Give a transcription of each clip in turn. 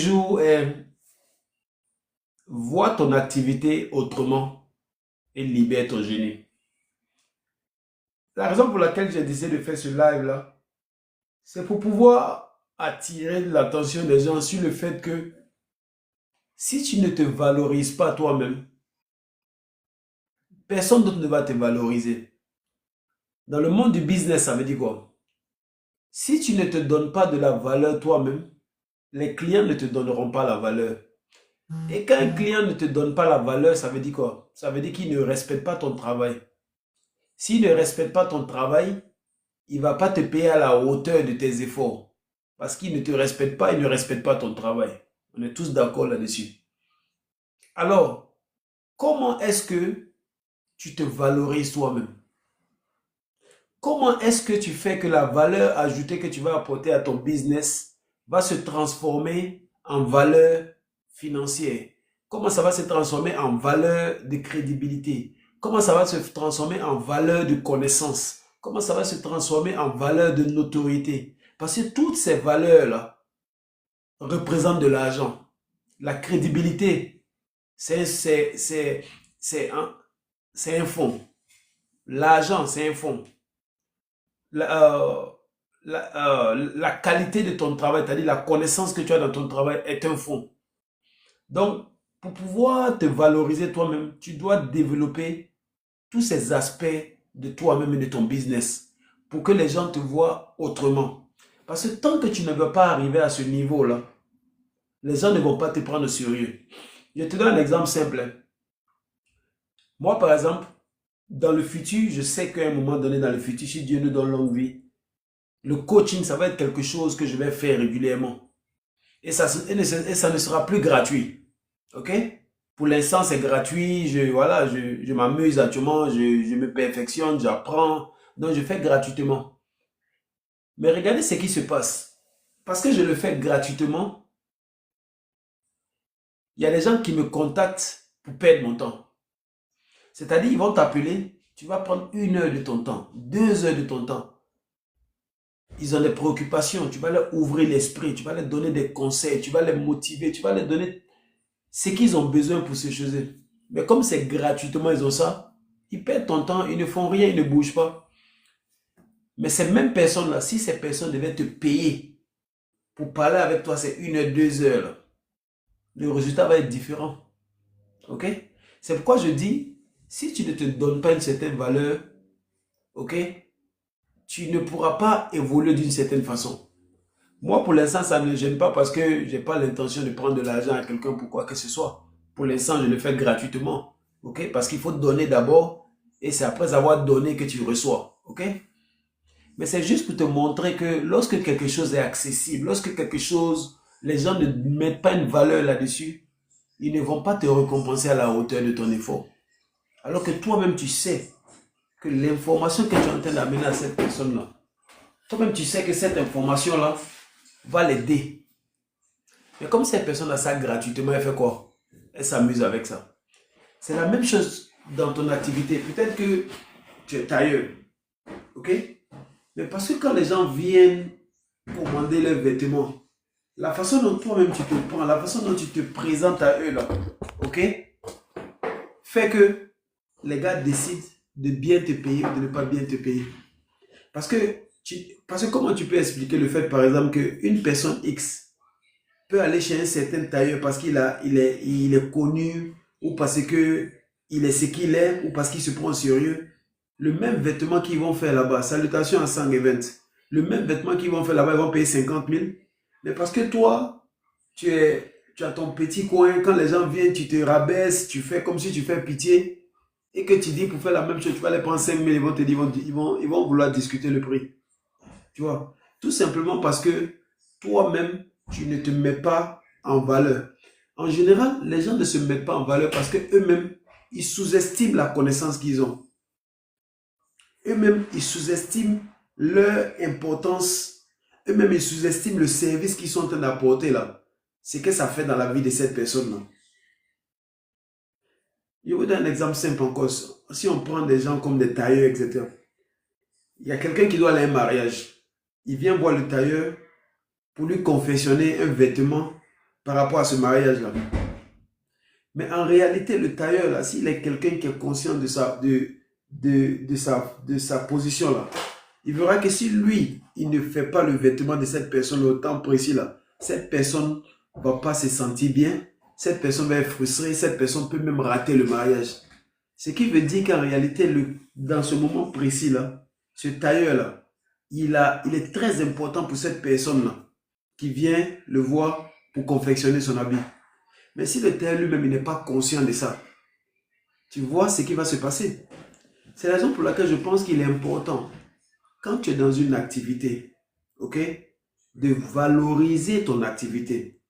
jours est vois ton activité autrement et libère ton génie. La raison pour laquelle j'ai décidé de faire ce live-là, c'est pour pouvoir attirer l'attention des gens sur le fait que si tu ne te valorises pas toi-même, personne d'autre ne va te valoriser. Dans le monde du business, ça veut dire quoi? Si tu ne te donnes pas de la valeur toi-même, les clients ne te donneront pas la valeur. Et quand un client ne te donne pas la valeur, ça veut dire quoi? Ça veut dire qu'il ne respecte pas ton travail. S'il ne respecte pas ton travail, il ne va pas te payer à la hauteur de tes efforts. Parce qu'il ne te respecte pas, il ne respecte pas ton travail. On est tous d'accord là-dessus. Alors, comment est-ce que tu te valorises toi-même? Comment est-ce que tu fais que la valeur ajoutée que tu vas apporter à ton business va se transformer en valeur financière? Comment ça va se transformer en valeur de crédibilité? Comment ça va se transformer en valeur de connaissance? Comment ça va se transformer en valeur de notoriété? Parce que toutes ces valeurs-là représentent de l'argent. La crédibilité, c'est un fonds. L'argent, c'est un fonds. La, la qualité de ton travail, c'est-à-dire la connaissance que tu as dans ton travail est un fonds. Donc, pour pouvoir te valoriser toi-même, tu dois développer tous ces aspects de toi-même et de ton business pour que les gens te voient autrement. Parce que tant que tu ne veux pas arriver à ce niveau-là, les gens ne vont pas te prendre au sérieux. Je te donne un exemple simple. Moi, par exemple, dans le futur, je sais qu'à un moment donné dans le futur, si Dieu nous donne longue vie, le coaching, ça va être quelque chose que je vais faire régulièrement. Et ça ne sera plus gratuit. OK? Pour l'instant, c'est gratuit. Voilà, je m'amuse actuellement, je me perfectionne, j'apprends. Donc, je fais gratuitement. Mais regardez ce qui se passe. Parce que je le fais gratuitement, il y a des gens qui me contactent pour perdre mon temps. C'est-à-dire, ils vont t'appeler, tu vas prendre 1 heure de ton temps, 2 heures de ton temps. Ils ont des préoccupations, tu vas leur ouvrir l'esprit, tu vas leur donner des conseils, tu vas les motiver, tu vas leur donner ce qu'ils ont besoin pour se choses. Mais comme c'est gratuitement, ils ont ça, ils perdent ton temps, ils ne font rien, ils ne bougent pas. Mais ces mêmes personnes-là, si ces personnes devaient te payer pour parler avec toi, c'est 1 heure, 2 heures, là, le résultat va être différent. Ok? C'est pourquoi je dis, si tu ne te donnes pas une certaine valeur, ok, tu ne pourras pas évoluer d'une certaine façon. Moi, pour l'instant, ça ne me gêne pas parce que je n'ai pas l'intention de prendre de l'argent à quelqu'un pour quoi que ce soit. Pour l'instant, je le fais gratuitement. Ok? Parce qu'il faut donner d'abord et c'est après avoir donné que tu reçois. Ok? Mais c'est juste pour te montrer que lorsque quelque chose est accessible, lorsque quelque chose, les gens ne mettent pas une valeur là-dessus, ils ne vont pas te récompenser à la hauteur de ton effort. Alors que toi-même, tu sais que l'information que tu es en train d'amener à cette personne-là, toi-même, tu sais que cette information-là va l'aider. Mais comme cette personne a ça gratuitement, elle fait quoi? Elle s'amuse avec ça. C'est la même chose dans ton activité. Peut-être que tu es tailleur, ok? Mais parce que quand les gens viennent commander leurs vêtements, la façon dont toi-même tu te prends, la façon dont tu te présentes à eux, là, ok? Fait que les gars décident de bien te payer ou de ne pas bien te payer. Parce que, comment tu peux expliquer le fait, par exemple, qu'une personne X peut aller chez un certain tailleur parce il est connu ou parce que il est ce qu'il est ou parce qu'il se prend au sérieux. Le même vêtement qu'ils vont faire là-bas, salutations à Sang Event, le même vêtement qu'ils vont faire là-bas, ils vont payer 50 000. Mais parce que toi, tu as ton petit coin, quand les gens viennent, tu te rabaisses, tu fais comme si tu fais pitié et que tu dis pour faire la même chose, tu vas les prendre 5 000, ils vont te dire, ils vont vouloir discuter le prix. Tu vois, tout simplement parce que toi-même, tu ne te mets pas en valeur. En général, les gens ne se mettent pas en valeur parce qu'eux-mêmes, ils sous-estiment la connaissance qu'ils ont. Eux-mêmes, ils sous-estiment leur importance. Eux-mêmes, ils sous-estiment le service qu'ils sont en train d'apporter là. C'est que ça fait dans la vie de cette personne-là. Je vous donne un exemple simple encore. Si on prend des gens comme des tailleurs, etc. Il y a quelqu'un qui doit aller à un mariage. Il vient voir le tailleur pour lui confectionner un vêtement par rapport à ce mariage-là. Mais en réalité, le tailleur, là, s'il est quelqu'un qui est conscient de sa position, là, il verra que si lui, il ne fait pas le vêtement de cette personne au temps précis, là, cette personne ne va pas se sentir bien, cette personne va être frustrée, cette personne peut même rater le mariage. Ce qui veut dire qu'en réalité, dans ce moment précis-là, ce tailleur-là, il est très important pour cette personne-là qui vient le voir pour confectionner son habit. Mais si le tailleur lui-même n'est pas conscient de ça, tu vois ce qui va se passer. C'est la raison pour laquelle je pense qu'il est important, quand tu es dans une activité, ok, de valoriser ton activité.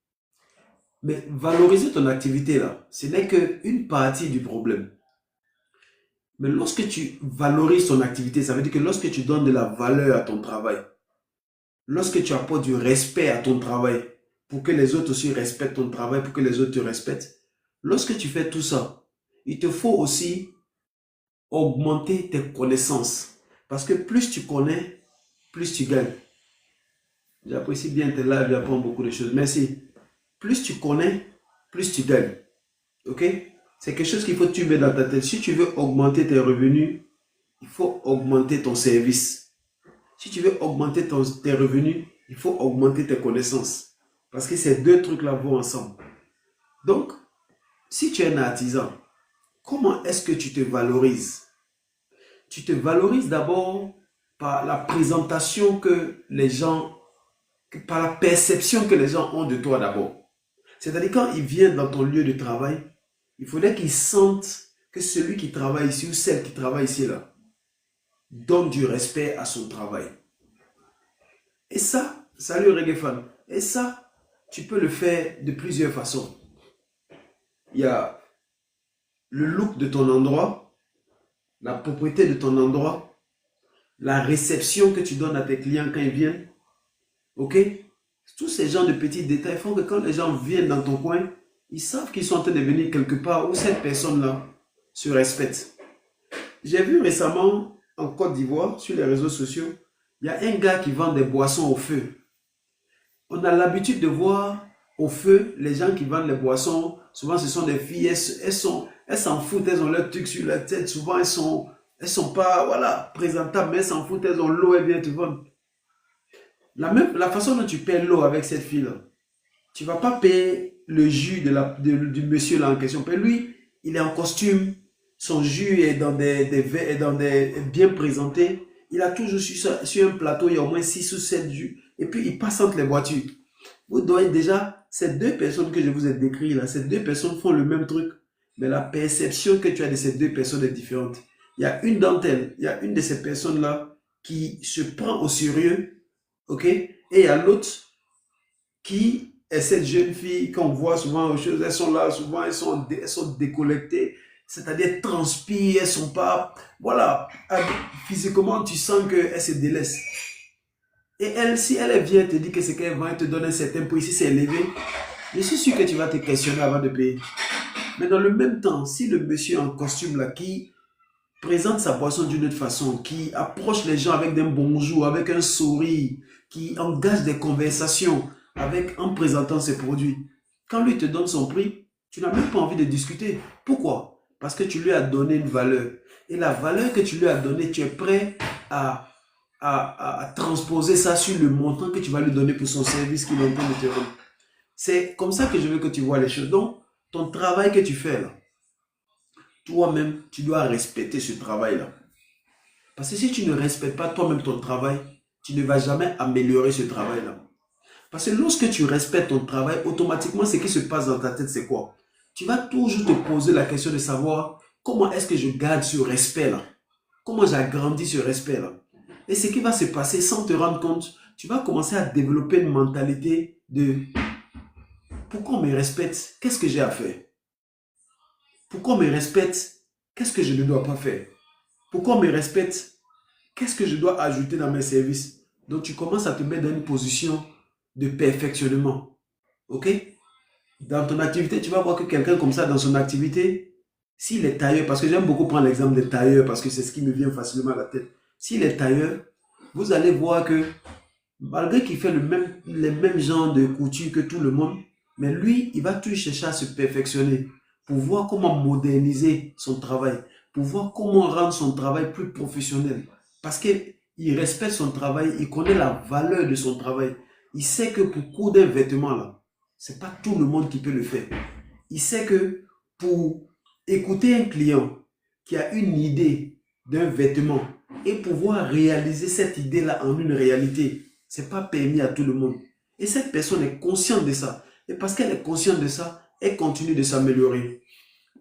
Mais valoriser ton activité, là, ce n'est qu'une partie du problème. Mais lorsque tu valorises ton activité, ça veut dire que lorsque tu donnes de la valeur à ton travail, lorsque tu apportes du respect à ton travail, pour que les autres aussi respectent ton travail, pour que les autres te respectent, lorsque tu fais tout ça, il te faut aussi augmenter tes connaissances. Parce que plus tu connais, plus tu gagnes. J'apprécie bien tes lives, j'apprends beaucoup de choses. Merci. Plus tu connais, plus tu gagnes. Ok? C'est quelque chose qu'il faut que tu mets dans ta tête. Si tu veux augmenter tes revenus, il faut augmenter ton service. Si tu veux augmenter tes revenus, il faut augmenter tes connaissances. Parce que ces deux trucs-là vont ensemble. Donc, si tu es un artisan, comment est-ce que tu te valorises? Tu te valorises d'abord par la présentation que les gens, par la perception que les gens ont de toi d'abord. C'est-à-dire quand ils viennent dans ton lieu de travail, il faudrait qu'ils sentent que celui qui travaille ici ou celle qui travaille ici là donne du respect à son travail. Et ça, salut Reggae Fan, et ça, tu peux le faire de plusieurs façons. Il y a le look de ton endroit, la propreté de ton endroit, la réception que tu donnes à tes clients quand ils viennent. Ok? Tous ces genres de petits détails font que quand les gens viennent dans ton coin, ils savent qu'ils sont en train de venir quelque part où cette personne-là se respecte. J'ai vu récemment en Côte d'Ivoire, sur les réseaux sociaux, il y a un gars qui vend des boissons au feu. On a l'habitude de voir au feu les gens qui vendent les boissons. Souvent, ce sont des filles, elles s'en foutent, elles ont leur truc sur la tête. Souvent, elles sont pas, voilà, présentables, mais elles s'en foutent, elles ont l'eau, elles viennent te vendre. La façon dont tu paies l'eau avec cette fille-là, tu ne vas pas payer le jus du monsieur là en question. Mais lui, il est en costume, son jus est dans des bien présenté. Il a toujours sur un plateau, il y a au moins 6 ou 7 jus. Et puis, il passe entre les voitures. Vous voyez déjà, ces deux personnes que je vous ai décrites là, ces deux personnes font le même truc. Mais la perception que tu as de ces deux personnes est différente. Il y a une d'entre elles, il y a une de ces personnes-là qui se prend au sérieux, ok? Et il y a l'autre qui est cette jeune fille qu'on voit souvent aux choses, elles sont là, souvent elles sont décollectées, c'est-à-dire elles transpirent, elles sont pas, voilà, physiquement tu sens qu'elles se délaissent. Et elle, si elle vient te dire que c'est qu'elle vend, elle te donne un certain prix, si c'est élevé, je suis sûr que tu vas te questionner avant de payer. Mais dans le même temps, si le monsieur en costume là, qui présente sa boisson d'une autre façon, qui approche les gens avec un bonjour, avec un sourire, qui engage des conversations en présentant ses produits, quand lui te donne son prix, tu n'as même pas envie de discuter. Pourquoi? Parce que tu lui as donné une valeur. Et la valeur que tu lui as donnée, tu es prêt à transposer ça sur le montant que tu vas lui donner pour son service qu'il est en train de te rendre. C'est comme ça que je veux que tu vois les choses. Donc, ton travail que tu fais là, toi-même, tu dois respecter ce travail-là. Parce que si tu ne respectes pas toi-même ton travail, tu ne vas jamais améliorer ce travail-là. Parce que lorsque tu respectes ton travail, automatiquement, ce qui se passe dans ta tête, c'est quoi? Tu vas toujours te poser la question de savoir comment est-ce que je garde ce respect-là? Comment j'agrandis ce respect-là? Et ce qui va se passer sans te rendre compte, tu vas commencer à développer une mentalité de pourquoi on me respecte? Qu'est-ce que j'ai à faire? Pourquoi on me respecte? Qu'est-ce que je ne dois pas faire? Pourquoi on me respecte? Qu'est-ce que je dois ajouter dans mes services? Donc, tu commences à te mettre dans une position de perfectionnement. Ok? Dans ton activité, tu vas voir que quelqu'un comme ça, dans son activité, s'il est tailleur, parce que j'aime beaucoup prendre l'exemple des tailleurs, parce que c'est ce qui me vient facilement à la tête. S'il est tailleur, vous allez voir que malgré qu'il fait les mêmes genres de couture que tout le monde, Mais lui, il va toujours chercher à se perfectionner pour voir comment moderniser son travail, pour voir comment rendre son travail plus professionnel. Parce qu'il respecte son travail, il connaît la valeur de son travail. Il sait que pour coudre un vêtement, là, c'est pas tout le monde qui peut le faire. Il sait que pour écouter un client qui a une idée d'un vêtement et pouvoir réaliser cette idée-là en une réalité, c'est pas permis à tout le monde. Et cette personne est consciente de ça. Et parce qu'elle est consciente de ça, elle continue de s'améliorer.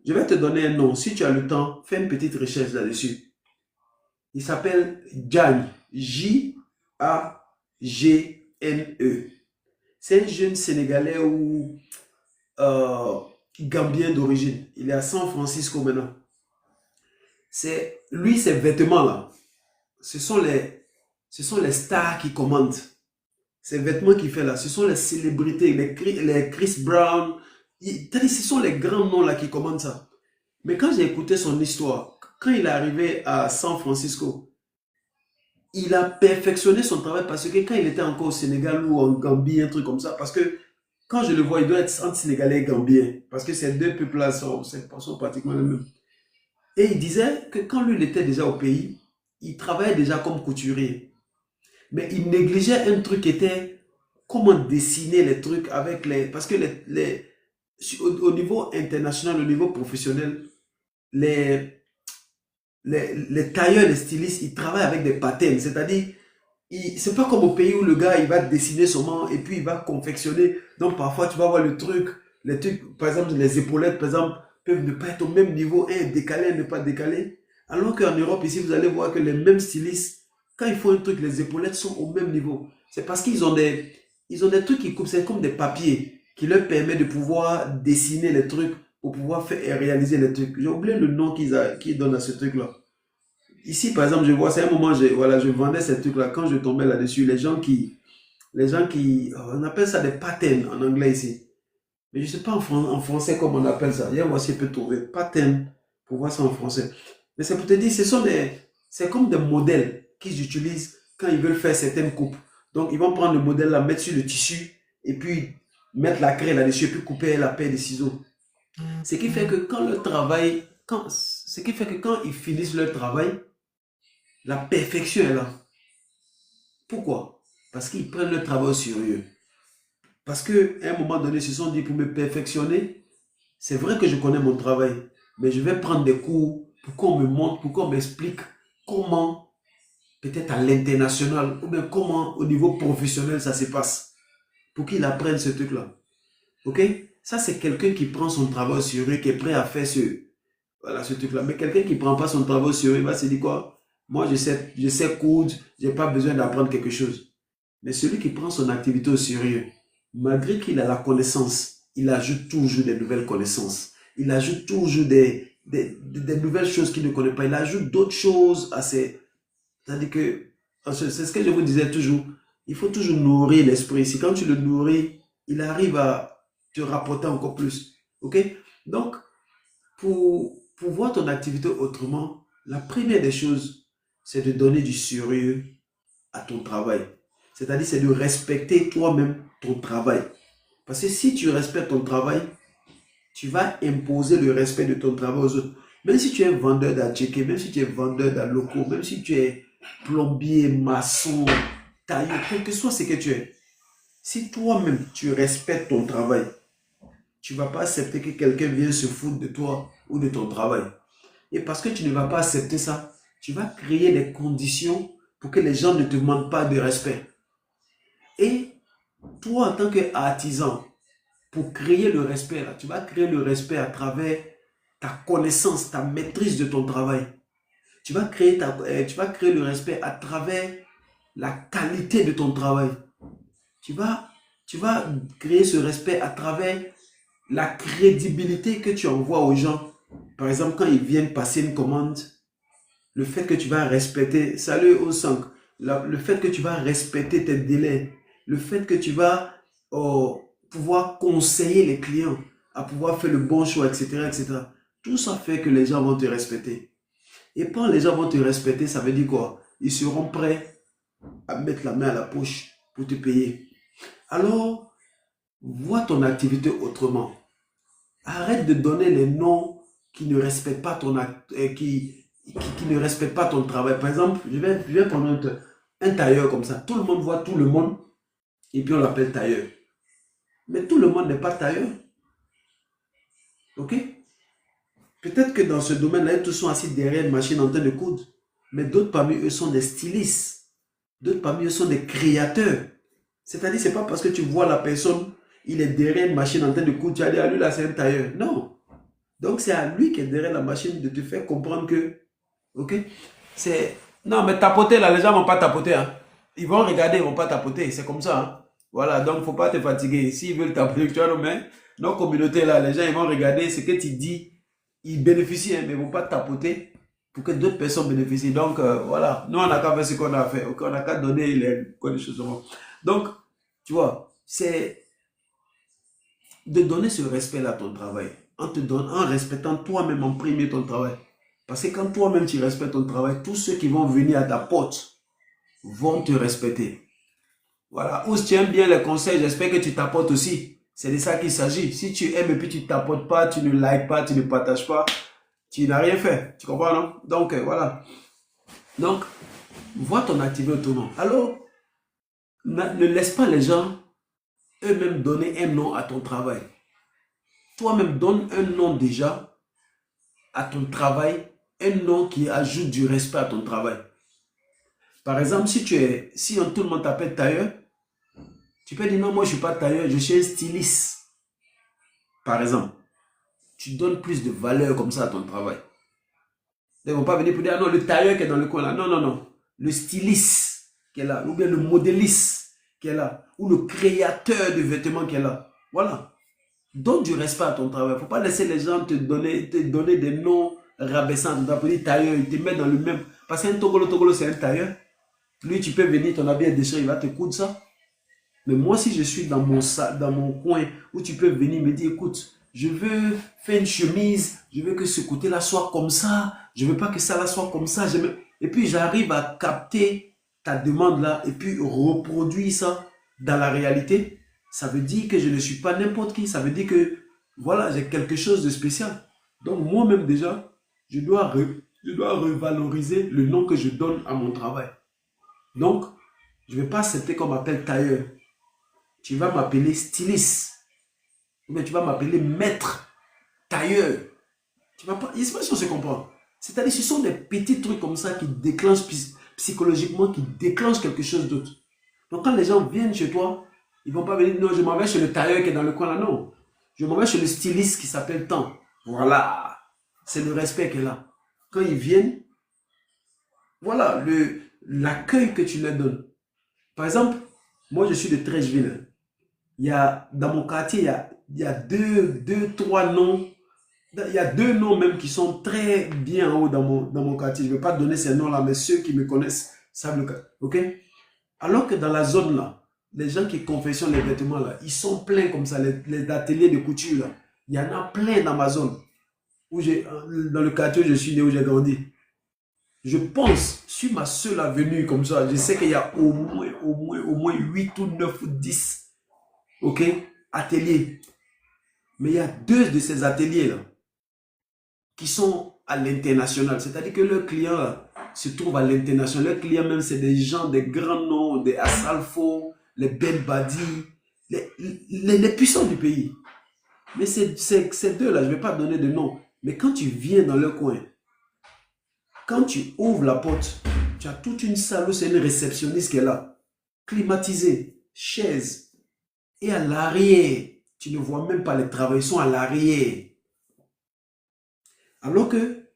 Je vais te donner un nom. Si tu as le temps, fais une petite recherche là-dessus. Il s'appelle Diagne. J-A-G-N-E. C'est un jeune Sénégalais ou Gambien d'origine. Il est à San Francisco maintenant. Lui, ces vêtements-là, ce sont les stars qui commandent. Ces vêtements qu'il fait là, ce sont les célébrités, les Chris Brown. Ce sont les grands noms là qui commandent ça. Mais quand j'ai écouté son histoire, quand il est arrivé à San Francisco, il a perfectionné son travail parce que quand il était encore au Sénégal ou en Gambie, un truc comme ça, parce que quand je le vois, il doit être entre Sénégalais et Gambien, parce que ces deux peuples-là sont pratiquement les mêmes. Et il disait que quand lui il était déjà au pays, il travaillait déjà comme couturier. Mais il négligeait un truc qui était comment dessiner les trucs avec les... Parce que au niveau international, au niveau professionnel, les tailleurs, les stylistes, ils travaillent avec des patterns. C'est-à-dire, c'est pas comme au pays où le gars, il va dessiner seulement et puis il va confectionner. Donc parfois, tu vas voir les trucs, par exemple, les épaulettes, par exemple, peuvent ne pas être au même niveau, un décalé, un ne pas décalé. Alors qu'en Europe, ici, vous allez voir que les mêmes stylistes, quand ils font un truc, les épaulettes sont au même niveau. C'est parce qu'ils ont des trucs qui coupent, c'est comme des papiers qui leur permettent de pouvoir dessiner les trucs pour pouvoir faire et réaliser les trucs. J'ai oublié le nom qu'ils donnent à ce truc-là. Ici, par exemple, je vois, c'est un moment, je vendais ces trucs-là. Quand je tombais là-dessus, on appelle ça des patterns en anglais ici. Mais je ne sais pas en français comment on appelle ça. Viens voir si je peux trouver pattern pour voir ça en français. Mais c'est pour te dire, c'est comme des modèles qu'ils utilisent quand ils veulent faire certaines coupes. Donc, ils vont prendre le modèle là, mettre sur le tissu et puis mettre la craie là-dessus et puis couper la paire de ciseaux. Ce qui fait que quand ils finissent leur travail, la perfection est là. Pourquoi? Parce qu'ils prennent le travail au sérieux. Parce qu'à un moment donné, ils se sont dit pour me perfectionner, c'est vrai que je connais mon travail, mais je vais prendre des cours pour qu'on me montre, pour qu'on m'explique comment, peut-être à l'international, ou bien comment au niveau professionnel ça se passe. Pour qu'ils apprennent ce truc-là. Ok? Ça, c'est quelqu'un qui prend son travail au sérieux, qui est prêt à faire ce truc-là. Mais quelqu'un qui ne prend pas son travail au sérieux, il va se dire quoi? Moi, je sais coudre, je n'ai pas besoin d'apprendre quelque chose. Mais celui qui prend son activité au sérieux, malgré qu'il a la connaissance, il ajoute toujours des nouvelles connaissances. Il ajoute toujours des nouvelles choses qu'il ne connaît pas. Il ajoute d'autres choses à ses... C'est-à-dire que, c'est ce que je vous disais toujours, il faut toujours nourrir l'esprit. Si quand tu le nourris, il arrive à te rapporter encore plus. Ok? Donc, pour voir ton activité autrement, la première des choses, c'est de donner du sérieux à ton travail. C'est-à-dire, c'est de respecter toi-même ton travail. Parce que si tu respectes ton travail, tu vas imposer le respect de ton travail aux autres. Même si tu es vendeur d'attiqué, même si tu es vendeur d'alocaux, même si tu es plombier, maçon, tailleur, quel que soit ce que tu es, si toi-même tu respectes ton travail, tu ne vas pas accepter que quelqu'un vienne se foutre de toi ou de ton travail. Et parce que tu ne vas pas accepter ça, tu vas créer les conditions pour que les gens ne te demandent pas de respect. Et toi, en tant qu'artisan, pour créer le respect, là, tu vas créer le respect à travers ta connaissance, ta maîtrise de ton travail. Tu vas créer le respect à travers la qualité de ton travail. Tu vas créer ce respect à travers la crédibilité que tu envoies aux gens. Par exemple, quand ils viennent passer une commande, le fait que tu vas respecter, salut au 5, le fait que tu vas respecter tes délais, le fait que tu vas pouvoir conseiller les clients à pouvoir faire le bon choix, etc., etc. Tout ça fait que les gens vont te respecter. Et quand les gens vont te respecter, ça veut dire quoi? Ils seront prêts à mettre la main à la poche pour te payer. Alors, vois ton activité autrement. Arrête de donner les noms qui ne respectent pas qui ne respectent pas ton travail. Par exemple, je vais prendre un tailleur comme ça. Tout le monde voit tout le monde et puis on l'appelle tailleur. Mais tout le monde n'est pas tailleur. Ok? Peut-être que dans ce domaine-là, ils tous sont assis derrière une machine en train de coudre. Mais d'autres parmi eux sont des stylistes. D'autres parmi eux sont des créateurs. C'est-à-dire, c'est pas parce que tu vois la personne, il est derrière une machine en train de coudre, tu vas dire, ah, lui là, c'est un tailleur. Non. Donc, c'est à lui qui est derrière la machine de te faire comprendre que, ok, c'est... Non, mais tapoter là, les gens vont pas tapoter. Hein. Ils vont regarder, ils vont pas tapoter. C'est comme ça. Hein. Voilà, donc faut pas te fatiguer. S'ils veulent tapoter, tu vois, mais nos communautés là, les gens, ils vont regarder ce que tu dis. Ils bénéficient, hein, mais ils vont pas tapoter pour que d'autres personnes bénéficient. Donc, voilà, nous, on n'a qu'à faire ce qu'on a fait. Okay? On n'a qu'à donner les choses. Donc, tu vois, c'est de donner ce respect-là à ton travail. En respectant toi-même en premier ton travail. Parce que quand toi-même tu respectes ton travail, tous ceux qui vont venir à ta porte vont te respecter. Voilà. Ou si tu aimes bien les conseils, j'espère que tu t'apportes aussi. C'est de ça qu'il s'agit. Si tu aimes et puis tu ne t'apportes pas, tu ne likes pas, tu ne partages pas, tu n'as rien fait. Tu comprends, non? Donc, voilà. Donc, vois ton activité autrement. Alors, ne laisse pas les gens eux-mêmes donner un nom à ton travail. Toi-même, donne un nom déjà à ton travail, un nom qui ajoute du respect à ton travail. Par exemple, si tout le monde t'appelle tailleur, tu peux dire non, moi je ne suis pas tailleur, je suis un styliste. Par exemple, tu donnes plus de valeur comme ça à ton travail. Ils ne vont pas venir pour dire ah non, le tailleur qui est dans le coin là. Non, non, non. Le styliste qui est là, ou bien le modéliste qui est là, ou le créateur de vêtements qui est là. Voilà. Donne du respect à ton travail. Il ne faut pas laisser les gens te donner des noms rabaissants. Tu t'appelles tailleur, ils te mettent dans le même. Parce qu'un Togolo, c'est un tailleur. Lui, tu peux venir, ton habit est déchiré, il va te coudre ça. Mais moi, si je suis dans mon coin, où tu peux venir me dire, écoute, je veux faire une chemise, je veux que ce côté-là soit comme ça, je ne veux pas que ça là soit comme ça. Et puis, j'arrive à capter ta demande là, et puis reproduire ça dans la réalité. Ça veut dire que je ne suis pas n'importe qui. Ça veut dire que, voilà, j'ai quelque chose de spécial. Donc, moi-même déjà, je dois revaloriser le nom que je donne à mon travail. Donc, je ne vais pas accepter qu'on m'appelle tailleur. Tu vas m'appeler styliste. Mais tu vas m'appeler maître, tailleur. Tu vas pas... Je ne sais pas si on se comprend. C'est-à-dire ce sont des petits trucs comme ça qui déclenchent psychologiquement, qui déclenchent quelque chose d'autre. Donc, quand les gens viennent chez toi, ils ne vont pas venir, non, je m'en vais chez le tailleur qui est dans le coin là, non. Je m'en vais chez le styliste qui s'appelle tant. Voilà. C'est le respect qui est là. Quand ils viennent, voilà l'accueil que tu leur donnes. Par exemple, moi je suis de Trècheville. Dans mon quartier, il y a trois noms. Il y a deux noms même qui sont très bien en haut dans mon quartier. Je ne vais pas donner ces noms-là, mais ceux qui me connaissent savent le cas. Ok? Alors que dans la zone là, les gens qui confectionnent les vêtements là, ils sont pleins comme ça, les ateliers de couture là. Il y en a plein dans ma zone. Dans le quartier où je suis né, où j'ai grandi. Je pense, sur ma seule avenue comme ça, je sais qu'il y a au moins 8 ou 9 ou 10 ok, ateliers. Mais il y a deux de ces ateliers-là qui sont à l'international. C'est-à-dire que leurs clients là, se trouvent à l'international. Leurs clients même, c'est des gens, des grands noms, des Asalfo, les Ben Badi, les puissants du pays. Mais ces deux-là, je ne vais pas donner de nom. Mais quand tu viens dans leur coin, quand tu ouvres la porte, tu as toute une salle où c'est une réceptionniste qui est là, climatisée, chaise. Et à l'arrière, tu ne vois même pas les travailleurs, ils sont à l'arrière. Alors que,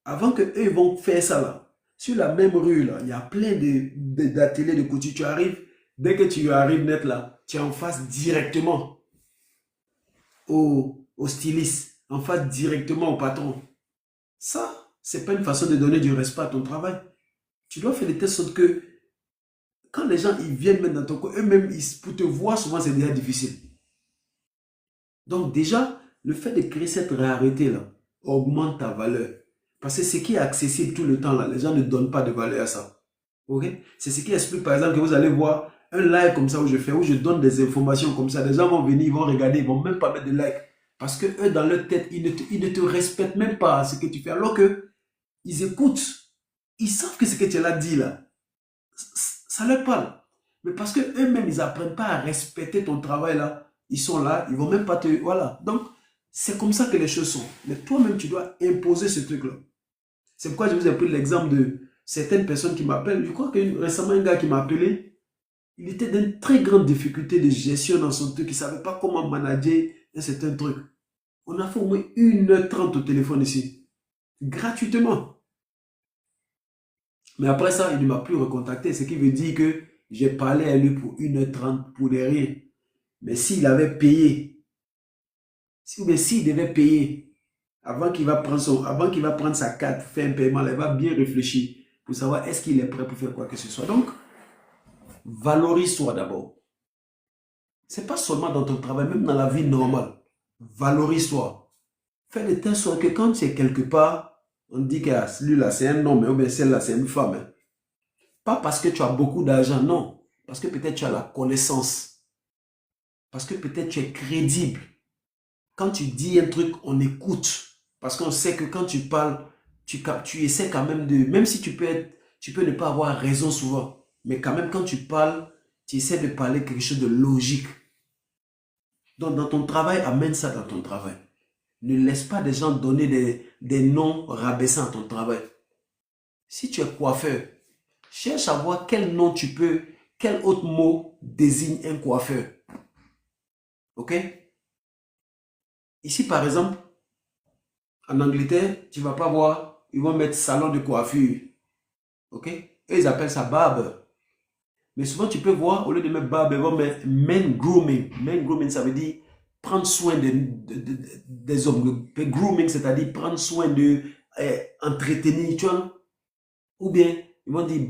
avant qu'eux ils vont faire ça là, sur la même rue là, il y a plein d'ateliers de couture. Tu arrives, dès que tu arrives net là, tu es en face directement au styliste, en face directement au patron. Ça, c'est pas une façon de donner du respect à ton travail. Tu dois faire de telle sorte que quand les gens ils viennent mettre dans ton coin, eux-mêmes, pour te voir, souvent c'est déjà difficile. Donc déjà, le fait de créer cette rareté-là augmente ta valeur. Parce que ce qui est accessible tout le temps, là, les gens ne donnent pas de valeur à ça. Okay? C'est ce qui explique par exemple que vous allez voir un live comme ça où je donne des informations comme ça, les gens vont venir, ils vont regarder, ils vont même pas mettre de like. Parce que eux, dans leur tête, ils ne te respectent même pas ce que tu fais. Alors que ils écoutent, ils savent que ce que tu as dit là, ça leur parle. Mais parce que eux-mêmes, ils n'apprennent pas à respecter ton travail là, ils sont là, ils vont même pas te... Voilà. Donc, c'est comme ça que les choses sont. Mais toi-même, tu dois imposer ce truc-là. C'est pourquoi je vous ai pris l'exemple de certaines personnes qui m'appellent. Je crois que récemment, un gars qui m'a appelé, il était dans une très grande difficulté de gestion dans son truc. Il ne savait pas comment manager un certain truc. On a fait au moins 1h30 au téléphone ici. Gratuitement. Mais après ça, il ne m'a plus recontacté. Ce qui veut dire que j'ai parlé à lui pour 1h30 pour des rires. Mais s'il avait payé, s'il devait payer, avant qu'il va prendre sa carte, faire un paiement, il va bien réfléchir pour savoir est-ce qu'il est prêt pour faire quoi que ce soit. Donc, valorise-toi d'abord. Ce n'est pas seulement dans ton travail, même dans la vie normale. Valorise-toi. Fais de telle sorte que quand tu es quelque part, on dit que celui-là c'est un homme, ou bien celle-là c'est une femme. Hein. Pas parce que tu as beaucoup d'argent, non. Parce que peut-être tu as la connaissance. Parce que peut-être tu es crédible. Quand tu dis un truc, on écoute. Parce qu'on sait que quand tu parles, tu essaies quand même de... Même si tu peux ne pas avoir raison souvent. Mais quand même, quand tu parles, tu essaies de parler quelque chose de logique. Donc, dans ton travail, amène ça dans ton travail. Ne laisse pas des gens donner des noms rabaissants à ton travail. Si tu es coiffeur, cherche à voir quel nom quel autre mot désigne un coiffeur. Ok? Ici, par exemple, en Angleterre, tu ne vas pas voir, ils vont mettre salon de coiffure. Ok? Eux, ils appellent ça barber. Mais souvent, tu peux voir, au lieu de mettre barber, ils vont mettre men grooming. Men grooming, ça veut dire prendre soin des hommes. Grooming, c'est-à-dire prendre soin de entretenir, tu vois. Ou bien, ils vont dire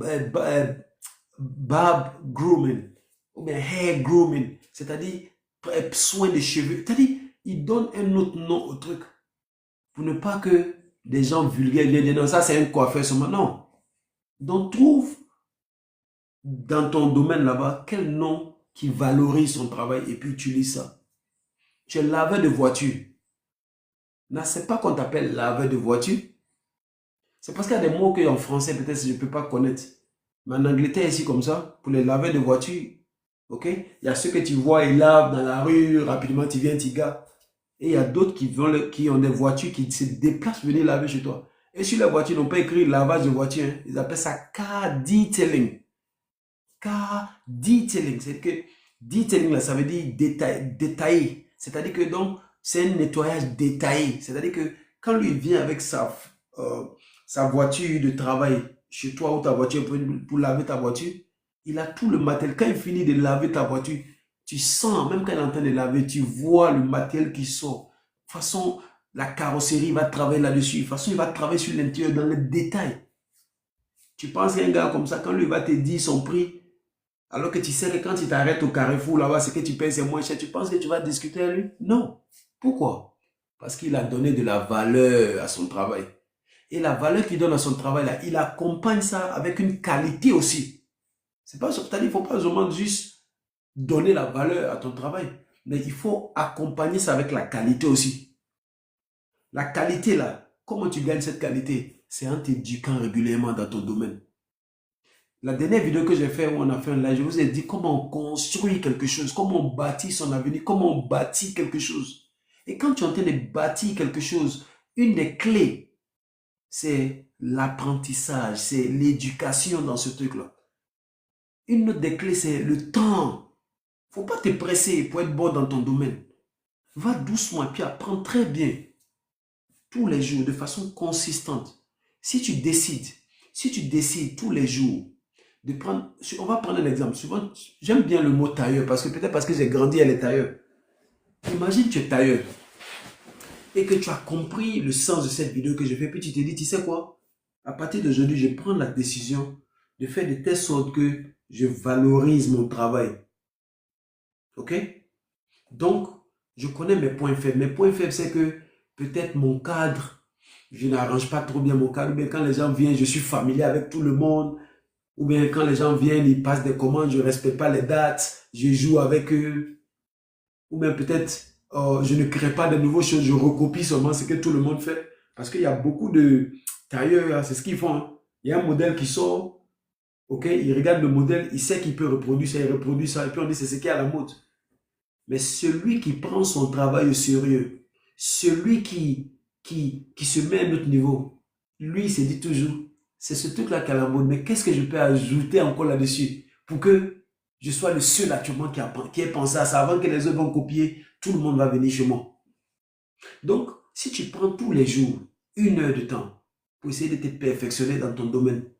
barb grooming. Ou bien hair grooming. C'est-à-dire soin des cheveux. C'est-à-dire, ils donnent un autre nom au truc. Pour ne pas que des gens vulgaires viennent dire non, ça c'est un coiffeur seulement. Non. Donc, trouve dans ton domaine là-bas quel nom qui valorise son travail et puis utilise ça. Tu es laveur de voiture. Non, c'est pas qu'on t'appelle laveur de voiture. C'est parce qu'il y a des mots qu'en français, peut-être je ne peux pas connaître. Mais en Angleterre, ici, comme ça, pour les laveurs de voiture, ok? Il y a ceux que tu vois, ils lavent dans la rue, rapidement, tu viens, tu gars. Et il y a d'autres qui ont des voitures qui se déplacent venir laver chez toi. Et sur les voitures, ils n'ont pas écrit lavage de voiture. Hein. Ils appellent ça car detailing. Car detailing. C'est que detailing, là, ça veut dire détaillé. C'est-à-dire que donc, c'est un nettoyage détaillé. C'est-à-dire que quand lui vient avec sa voiture de travail chez toi ou ta voiture pour laver ta voiture, il a tout le matériel. Quand il finit de laver ta voiture, tu sens, même quand il est en train de laver, tu vois le matériel qui sort. De toute façon, la carrosserie va travailler là-dessus. De toute façon, il va travailler sur l'intérieur dans les détails. Tu penses qu'un gars comme ça, quand lui va te dire son prix, alors que tu sais que quand il t'arrête au carrefour là-bas, ce que tu payes c'est moins cher, tu penses que tu vas discuter avec lui? Non. Pourquoi? Parce qu'il a donné de la valeur à son travail. Et la valeur qu'il donne à son travail là, il accompagne ça avec une qualité aussi. C'est pas, c'est-à-dire, il ne faut pas seulement juste donner la valeur à ton travail, mais il faut accompagner ça avec la qualité aussi. La qualité là, comment tu gagnes cette qualité? C'est en t'éduquant régulièrement dans ton domaine. La dernière vidéo que j'ai fait où on a fait un live, je vous ai dit comment on construit quelque chose, comment on bâtit son avenir, comment on bâtit quelque chose. Et quand tu es en train de bâtir quelque chose, une des clés, c'est l'apprentissage, c'est l'éducation dans ce truc-là. Une autre des clés, c'est le temps. Il ne faut pas te presser pour être bon dans ton domaine. Va doucement et puis apprends très bien. Tous les jours, de façon consistante. Si tu décides tous les jours de prendre... On va prendre un exemple. Souvent, j'aime bien le mot tailleur parce que peut-être parce que j'ai grandi à les tailleurs. Imagine tu es tailleur et que tu as compris le sens de cette vidéo que j'ai fait. Puis tu te dis, tu sais quoi? À partir d'aujourd'hui, je prends la décision de faire de telle sorte que je valorise mon travail. Ok? Donc, je connais mes points faibles. Mes points faibles, c'est que peut-être mon cadre, je n'arrange pas trop bien mon cadre. Mais quand les gens viennent, je suis familier avec tout le monde. Ou bien quand les gens viennent, ils passent des commandes, je ne respecte pas les dates, je joue avec eux. Ou bien peut-être, je ne crée pas de nouvelles choses, je recopie seulement ce que tout le monde fait. Parce qu'il y a beaucoup de tailleurs, c'est ce qu'ils font. Hein. Il y a un modèle qui sort, ok, il regarde le modèle, il sait qu'il peut reproduire ça, il reproduit ça, et puis on dit c'est ce qui est à la mode. Mais celui qui prend son travail au sérieux, celui qui se met à un autre niveau, lui, il se dit toujours, c'est ce truc-là qui est à la mode, mais qu'est-ce que je peux ajouter encore là-dessus pour que je sois le seul actuellement qui ait pensé à ça avant que les autres vont copier, tout le monde va venir chez moi. Donc, si tu prends tous les jours 1 heure de temps pour essayer de te perfectionner dans ton domaine,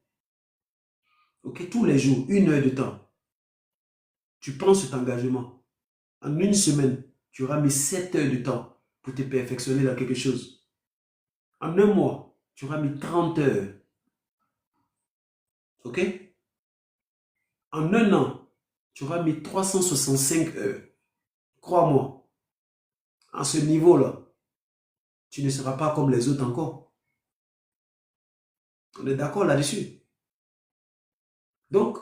ok, tous les jours 1 heure de temps, tu prends cet engagement. En 1 semaine, tu auras mis 7 heures de temps pour te perfectionner dans quelque chose. En 1 mois, tu auras mis 30 heures. Ok? En 1 an, tu auras mis 365 heures. Crois-moi, à ce niveau-là, tu ne seras pas comme les autres encore. On est d'accord là-dessus. Donc,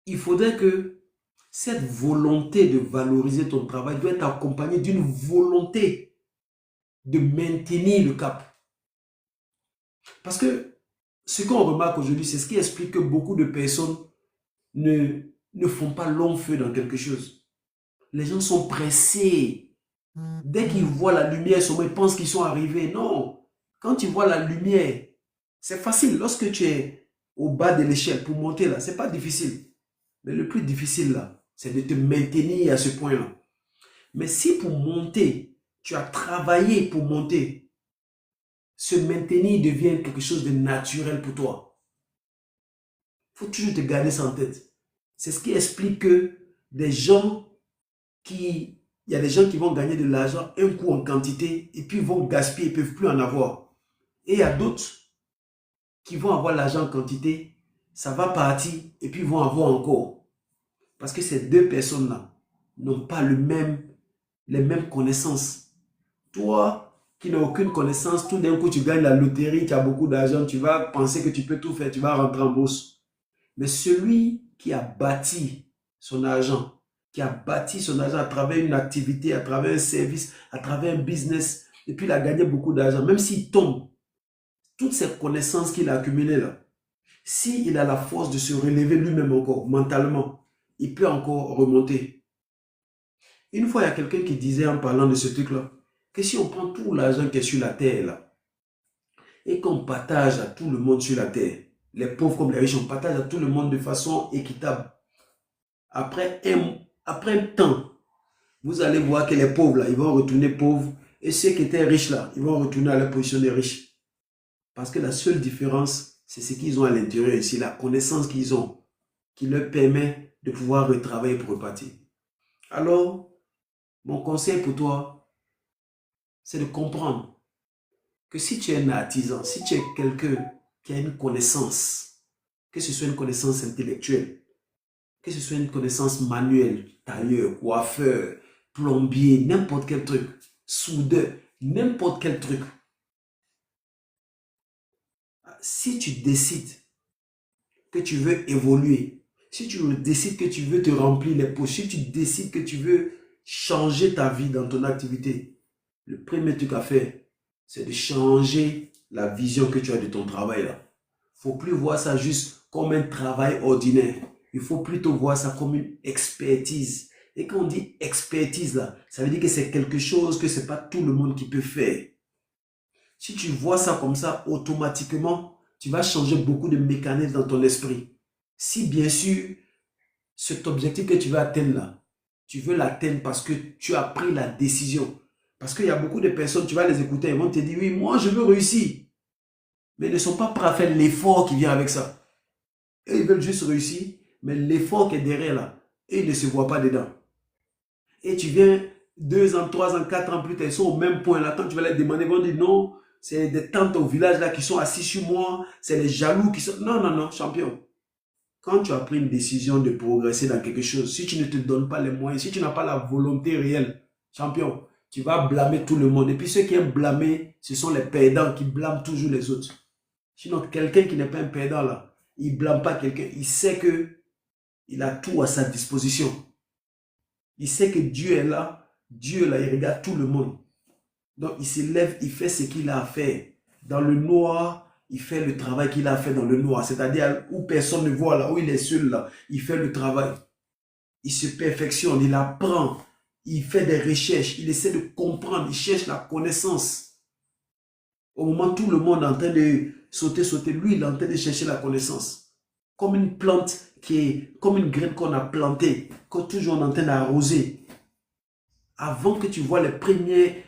il faudrait que cette volonté de valoriser ton travail doit être accompagnée d'une volonté de maintenir le cap. Parce que ce qu'on remarque aujourd'hui, c'est ce qui explique que beaucoup de personnes ne font pas long feu dans quelque chose. Les gens sont pressés. Dès qu'ils voient la lumière, ils pensent qu'ils sont arrivés. Non. Quand tu vois la lumière, c'est facile. Lorsque tu es au bas de l'échelle pour monter là, c'est pas difficile. Mais le plus difficile là, c'est de te maintenir à ce point-là. Mais si pour monter, tu as travaillé pour monter, se maintenir devient quelque chose de naturel pour toi. Il faut toujours te garder ça en tête. C'est ce qui explique que il y a des gens qui vont gagner de l'argent un coup en quantité et puis vont gaspiller, ils ne peuvent plus en avoir. Et il y a d'autres qui vont avoir l'argent en quantité, ça va partir et puis vont avoir encore. Parce que ces deux personnes-là n'ont pas les mêmes connaissances. Toi, qui n'as aucune connaissance, tout d'un coup tu gagnes la loterie, tu as beaucoup d'argent, tu vas penser que tu peux tout faire, tu vas rentrer en bourse. Mais celui qui a bâti son argent, à travers une activité, à travers un service, à travers un business, et puis il a gagné beaucoup d'argent, même s'il tombe, toutes ces connaissances qu'il a accumulées là, s'il a la force de se relever lui-même encore, mentalement, il peut encore remonter. Une fois, il y a quelqu'un qui disait en parlant de ce truc-là, que si on prend tout l'argent qui est sur la terre là, et qu'on partage à tout le monde sur la terre, les pauvres comme les riches, on partage à tout le monde de façon équitable. Après un temps, vous allez voir que les pauvres là, ils vont retourner pauvres, et ceux qui étaient riches là, ils vont retourner à la position des riches. Parce que la seule différence, c'est ce qu'ils ont à l'intérieur ici, la connaissance qu'ils ont, qui leur permet de pouvoir retravailler pour repartir. Alors, mon conseil pour toi, c'est de comprendre que si tu es un artisan, si tu es quelqu'un qui a une connaissance, que ce soit une connaissance intellectuelle, que ce soit une connaissance manuelle, tailleur, coiffeur, plombier, n'importe quel truc, soudeur, n'importe quel truc. Si tu décides que tu veux évoluer, si tu décides que tu veux te remplir les poches, si tu décides que tu veux changer ta vie dans ton activité, le premier truc à faire, c'est de changer la vision que tu as de ton travail là. Il ne faut plus voir ça juste comme un travail ordinaire. Il faut plutôt voir ça comme une expertise. Et quand on dit expertise là, ça veut dire que c'est quelque chose que ce n'est pas tout le monde qui peut faire. Si tu vois ça comme ça, automatiquement, tu vas changer beaucoup de mécanismes dans ton esprit. Si bien sûr, cet objectif que tu veux atteindre là, tu veux l'atteindre parce que tu as pris la décision. Parce qu'il y a beaucoup de personnes, tu vas les écouter, ils vont te dire, oui, moi je veux réussir. Mais ils ne sont pas prêts à faire l'effort qui vient avec ça. Et ils veulent juste réussir, mais l'effort qui est derrière là, et ils ne se voient pas dedans. Et tu viens 2 ans, 3 ans, 4 ans plus tard, ils sont au même point là. Quand tu vas les demander, ils vont dire non, c'est des tantes au village là qui sont assis sur moi, c'est les jaloux qui sont... Non, non, non, champion. Quand tu as pris une décision de progresser dans quelque chose, si tu ne te donnes pas les moyens, si tu n'as pas la volonté réelle, champion, tu vas blâmer tout le monde. Et puis ceux qui aiment blâmer, ce sont les perdants qui blâment toujours les autres. Sinon, quelqu'un qui n'est pas un perdant là, il ne blâme pas quelqu'un. Il sait qu'il a tout à sa disposition. Il sait que Dieu est là. Dieu, là, il regarde tout le monde. Donc, il se lève, il fait ce qu'il a à faire. Dans le noir, il fait le travail qu'il a fait dans le noir. C'est-à-dire où personne ne voit, là, où il est seul, là. Il fait le travail. Il se perfectionne, il apprend. Il fait des recherches. Il essaie de comprendre. Il cherche la connaissance. Au moment où tout le monde est en train de sauter, lui, il est en train de chercher la connaissance. Comme une plante qui est, comme une graine qu'on a plantée, qu'on toujours on est en train d'arroser. Avant que tu vois les premiers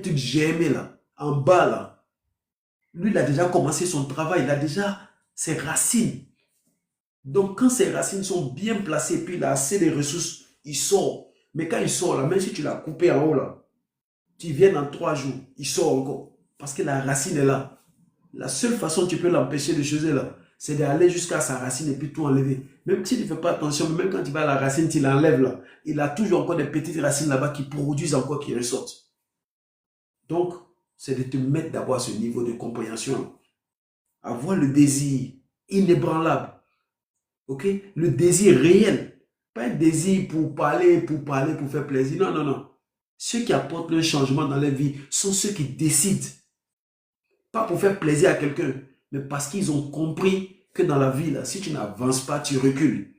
trucs germer là, en bas là, lui il a déjà commencé son travail, il a déjà ses racines. Donc quand ses racines sont bien placées, puis il a assez de ressources, il sort. Mais quand il sort là, même si tu l'as coupé en haut là, tu viens dans 3 jours, il sort encore. Parce que la racine est là. La seule façon que tu peux l'empêcher de choses là, c'est d'aller jusqu'à sa racine et puis tout enlever. Même si tu ne fais pas attention, même quand tu vas à la racine, tu l'enlèves là. Il a toujours encore des petites racines là-bas qui produisent encore, qui ressortent. Donc, c'est de te mettre d'abord à ce niveau de compréhension. Avoir le désir inébranlable. Ok? Le désir réel. Pas un désir pour parler, pour faire plaisir. Non, non, non. Ceux qui apportent le changement dans leur vie sont ceux qui décident. Pas pour faire plaisir à quelqu'un, mais parce qu'ils ont compris que dans la vie, là, si tu n'avances pas, tu recules.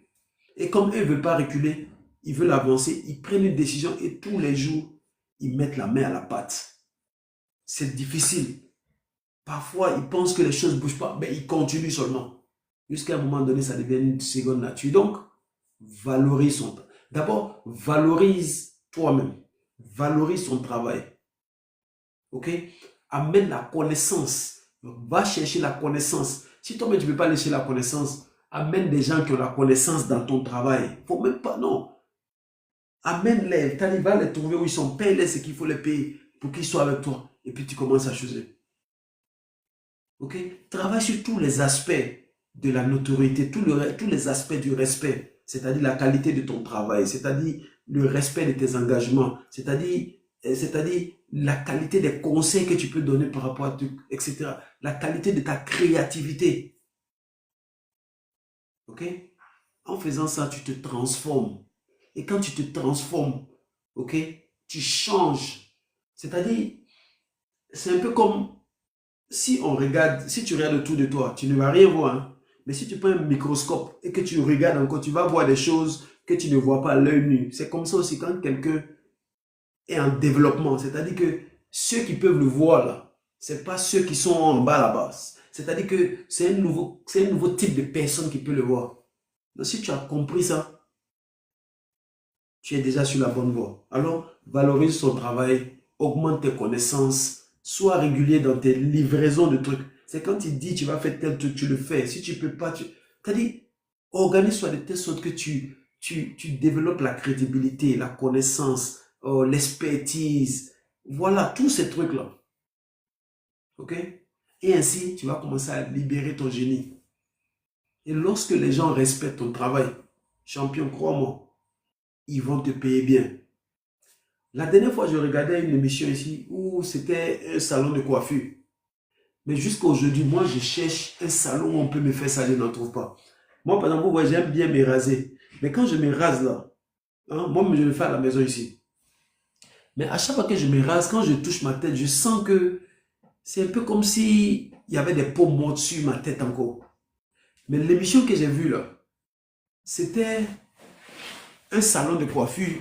Et comme eux ne veulent pas reculer, ils veulent avancer, ils prennent une décision et tous les jours, ils mettent la main à la pâte. C'est difficile. Parfois, ils pensent que les choses ne bougent pas, mais ils continuent seulement. Jusqu'à un moment donné, ça devient une seconde nature. Donc, valorise son temps. D'abord, valorise toi-même. Valorise ton travail. Ok? Amène la connaissance. Va chercher la connaissance. Si toi-même tu ne peux pas aller chercher la connaissance, amène des gens qui ont la connaissance dans ton travail. Il ne faut même pas, non. Amène-les. Tu vas les trouver où ils sont. Paye-les ce qu'il faut les payer pour qu'ils soient avec toi. Et puis tu commences à choisir. Ok? Travaille sur tous les aspects de la notoriété, tous les aspects du respect. C'est-à-dire la qualité de ton travail. C'est-à-dire le respect de tes engagements. C'est-à-dire la qualité des conseils que tu peux donner par rapport à tout, etc. La qualité de ta créativité. Ok? En faisant ça, tu te transformes. Et quand tu te transformes, ok, tu changes. C'est-à-dire, c'est un peu comme si tu regardes autour de toi, tu ne vas rien voir. Hein? Mais si tu prends un microscope et que tu regardes encore, tu vas voir des choses que tu ne vois pas à l'œil nu. C'est comme ça aussi quand quelqu'un est en développement. C'est-à-dire que ceux qui peuvent le voir là, ce n'est pas ceux qui sont en bas là-bas. C'est-à-dire que c'est un nouveau type de personne qui peut le voir. Donc si tu as compris ça, tu es déjà sur la bonne voie. Alors, valorise ton travail, augmente tes connaissances, sois régulier dans tes livraisons de trucs. C'est quand tu dis tu vas faire tel truc, tu le fais. Si tu ne peux pas, c'est-à-dire, organise-toi de telle sorte que tu développes la crédibilité, la connaissance, l'expertise. Voilà, tous ces trucs-là. Ok? Et ainsi, tu vas commencer à libérer ton génie. Et lorsque les gens respectent ton travail, champion, crois-moi, ils vont te payer bien. La dernière fois, je regardais une émission ici où c'était un salon de coiffure. Mais jusqu'à aujourd'hui, moi, je cherche un salon où on peut me faire ça, je n'en trouve pas. Moi, par exemple, j'aime bien me raser. Mais quand je me rase là, hein, moi, je le fais à la maison ici. Mais à chaque fois que je me rase, quand je touche ma tête, je sens que c'est un peu comme si il y avait des peaux mortes sur ma tête encore. Mais l'émission que j'ai vue là, c'était un salon de coiffure,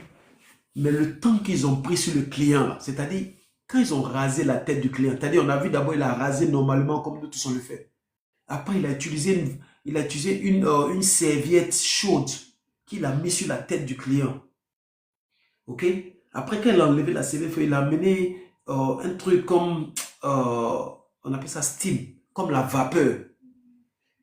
mais le temps qu'ils ont pris sur le client, c'est-à-dire quand ils ont rasé la tête du client, c'est-à-dire on a vu d'abord il a rasé normalement comme nous tous on le fait. Après il a utilisé une serviette chaude qu'il a mis sur la tête du client. Ok? Après qu'elle a enlevé la serviette, il a amené un truc comme, on appelle ça steam, comme la vapeur.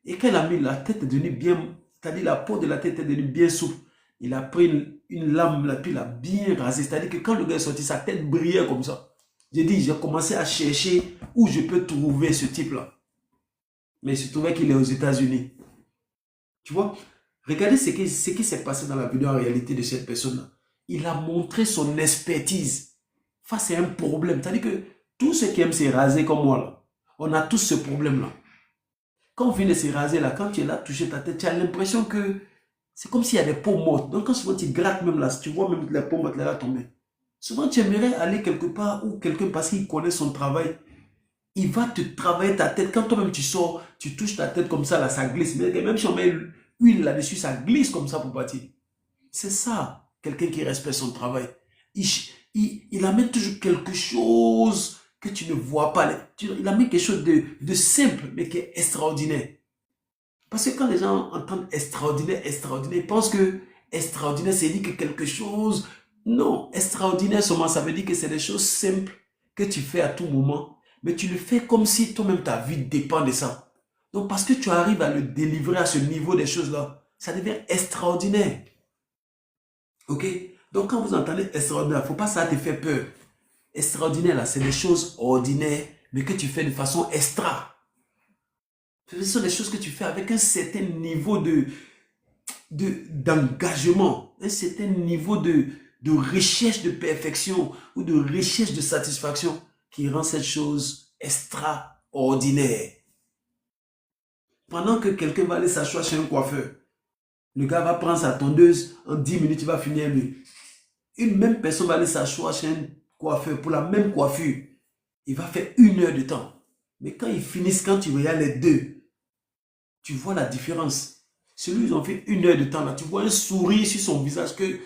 Et quand il a mis la tête est devenue bien, c'est-à-dire la peau de la tête est devenue bien souple. Il a pris une lame, puis il a bien rasé. C'est-à-dire que quand le gars est sorti, sa tête brillait comme ça. J'ai commencé à chercher où je peux trouver ce type-là. Mais il se trouvait qu'il est aux États-Unis. Tu vois? Regardez ce qui s'est passé dans la vidéo en réalité de cette personne-là. Il a montré son expertise face à un problème. C'est-à-dire que tous ceux qui aiment se raser comme moi, là, on a tous ce problème-là. Quand on vient de se raser là, quand tu es là, toucher ta tête, tu as l'impression que c'est comme s'il y a des peaux mortes. Donc quand souvent tu grattes même là, tu vois même les peaux mortes là tomber. Souvent tu aimerais aller quelque part où quelqu'un, parce qu'il connaît son travail, il va te travailler ta tête. Quand toi-même tu sors, tu touches ta tête comme ça, là, ça glisse. Mais même si on met l'huile là-dessus, ça glisse comme ça pour partir. C'est ça, quelqu'un qui respecte son travail. Il amène toujours quelque chose que tu ne vois pas. Il amène quelque chose de simple, mais qui est extraordinaire. Parce que quand les gens entendent extraordinaire, extraordinaire, ils pensent que extraordinaire, c'est dire que quelque chose... Non, extraordinaire seulement, ça veut dire que c'est des choses simples que tu fais à tout moment, mais tu le fais comme si toi-même ta vie dépend de ça. Donc parce que tu arrives à le délivrer à ce niveau des choses-là, ça devient extraordinaire. Ok? Donc quand vous entendez extraordinaire, il ne faut pas ça te faire peur. Extraordinaire, là, c'est des choses ordinaires, mais que tu fais de façon extra. Ce sont des choses que tu fais avec un certain niveau d'engagement, un certain niveau de recherche de perfection ou de recherche de satisfaction qui rend cette chose extraordinaire. Pendant que quelqu'un va aller s'asseoir chez un coiffeur, le gars va prendre sa tondeuse, en 10 minutes, il va finir lui. Une même personne va aller s'asseoir chez un coiffeur pour la même coiffure. Il va faire 1 heure de temps. Mais quand ils finissent, quand tu regardes les deux, tu vois la différence. Celui ils ont fait 1 heure de temps là, tu vois un sourire sur son visage, que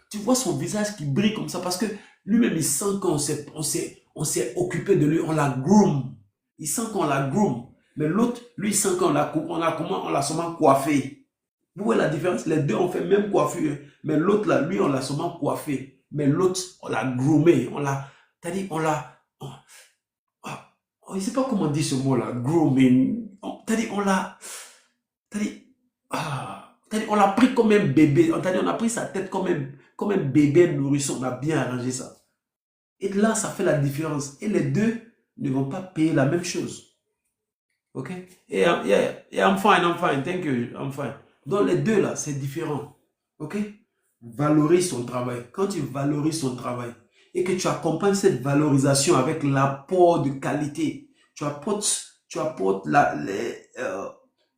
tu vois son visage qui brille comme ça parce que lui-même il sent qu'on s'est occupé de lui, on l'a groom. Il sent qu'on l'a groom. Mais l'autre, lui, il sent qu'on l'a seulement coiffé. Vous voyez la différence? Les deux ont fait même coiffure. Mais l'autre là, lui, on l'a seulement coiffé. Mais l'autre, on l'a groomé. C'est-à-dire, je ne sais pas comment dire ce mot-là, grooming. C'est-à-dire, on l'a pris comme un bébé. On a pris sa tête comme un bébé nourrisson. On a bien arrangé ça. Et là, ça fait la différence. Et les deux ne vont pas payer la même chose. Ok? Yeah, I'm fine. Thank you, I'm fine. Donc les deux là, c'est différent. Ok? Valorise son travail. Quand tu valorises son travail et que tu accompagnes cette valorisation avec l'apport de qualité, tu apportes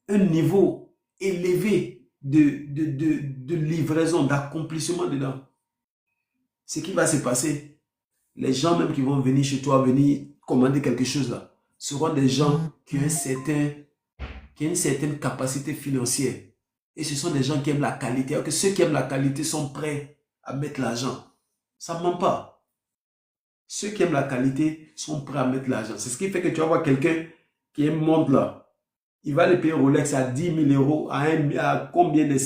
un niveau élevé de livraison, d'accomplissement dedans. Ce qui va se passer, les gens même qui vont venir chez toi, venir commander quelque chose là, seront des gens qui ont une certaine capacité financière. Et ce sont des gens qui aiment la qualité. Alors que ceux qui aiment la qualité sont prêts à mettre l'argent. Ça ne ment pas. Ceux qui aiment la qualité sont prêts à mettre l'argent. C'est ce qui fait que tu vas voir quelqu'un qui aime montre là. Il va aller payer Rolex à 10 000 euros, à combien il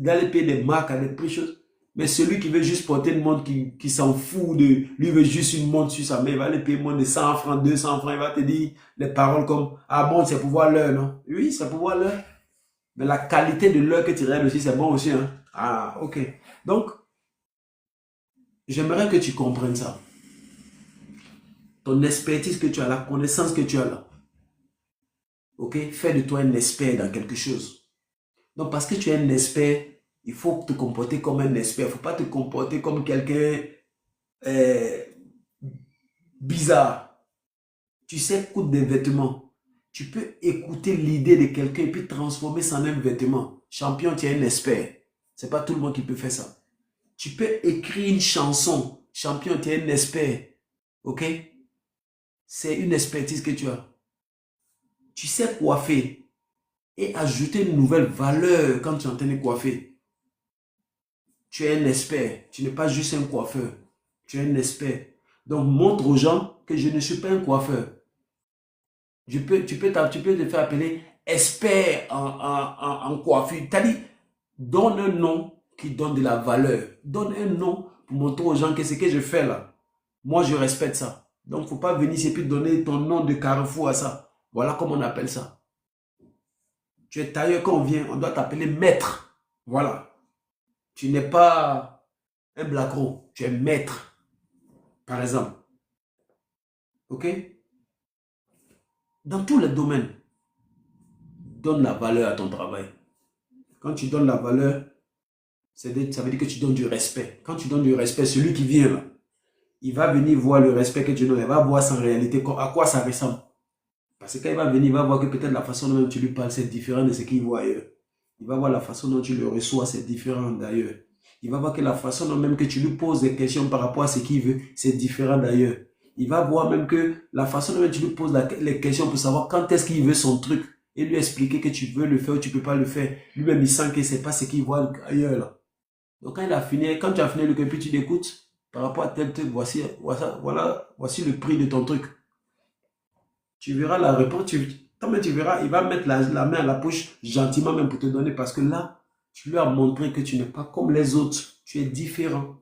va aller payer des marques à des prix choses. Mais celui qui veut juste porter une montre qui s'en fout de... Lui veut juste une montre sur sa main. Il va aller payer une montre de 100 francs, 200 francs. Il va te dire les paroles comme « Ah bon, c'est pour voir l'heure, non ?» Oui, c'est pour voir l'heure. Mais la qualité de l'heure que tu regardes aussi, c'est bon aussi. Hein? Ah, ok. Donc, j'aimerais que tu comprennes ça. Ton expertise que tu as, la connaissance que tu as là. Ok? Fais de toi un expert dans quelque chose. Donc, parce que tu es un expert, il faut te comporter comme un expert. Il ne faut pas te comporter comme quelqu'un bizarre. Tu sais coudre des vêtements. Tu peux écouter l'idée de quelqu'un et puis transformer ça en un vêtement. Champion, tu es un expert. Ce n'est pas tout le monde qui peut faire ça. Tu peux écrire une chanson. Champion, tu es un expert. Ok? C'est une expertise que tu as. Tu sais coiffer et ajouter une nouvelle valeur quand tu es en train de coiffer. Tu es un expert. Tu n'es pas juste un coiffeur. Tu es un expert. Donc, montre aux gens que je ne suis pas un coiffeur. Tu peux te faire appeler expert en coiffure. C'est-à-dire, donne un nom qui donne de la valeur. Donne un nom pour montrer aux gens que ce que je fais là, moi je respecte ça. Donc, il ne faut pas venir ici et puis donner ton nom de carrefour à ça. Voilà comment on appelle ça. Tu es tailleur, quand on vient, on doit t'appeler maître. Voilà. Tu n'es pas un blacro, tu es maître, par exemple. Ok? Dans tous les domaines, donne la valeur à ton travail. Quand tu donnes la valeur, ça veut dire que tu donnes du respect. Quand tu donnes du respect, celui qui vient là, il va venir voir le respect que tu donnes, il va voir en réalité à quoi ça ressemble. Parce que quand il va venir, il va voir que peut-être la façon dont tu lui parles, c'est différent de ce qu'il voit ailleurs. Il va voir la façon dont tu le reçois, c'est différent d'ailleurs. Il va voir que la façon dont même que tu lui poses des questions par rapport à ce qu'il veut, c'est différent d'ailleurs. Il va voir même que la façon dont tu lui poses les questions pour savoir quand est-ce qu'il veut son truc et lui expliquer que tu veux le faire ou tu ne peux pas le faire. Lui-même, il sent que ce n'est pas ce qu'il voit ailleurs là. Donc quand il a fini, quand tu as fini le puis tu l'écoutes par rapport à tel truc, voici le prix de ton truc. Tu verras la réponse, tu verras, il va mettre la main à la poche gentiment même pour te donner parce que là, tu lui as montré que tu n'es pas comme les autres, tu es différent.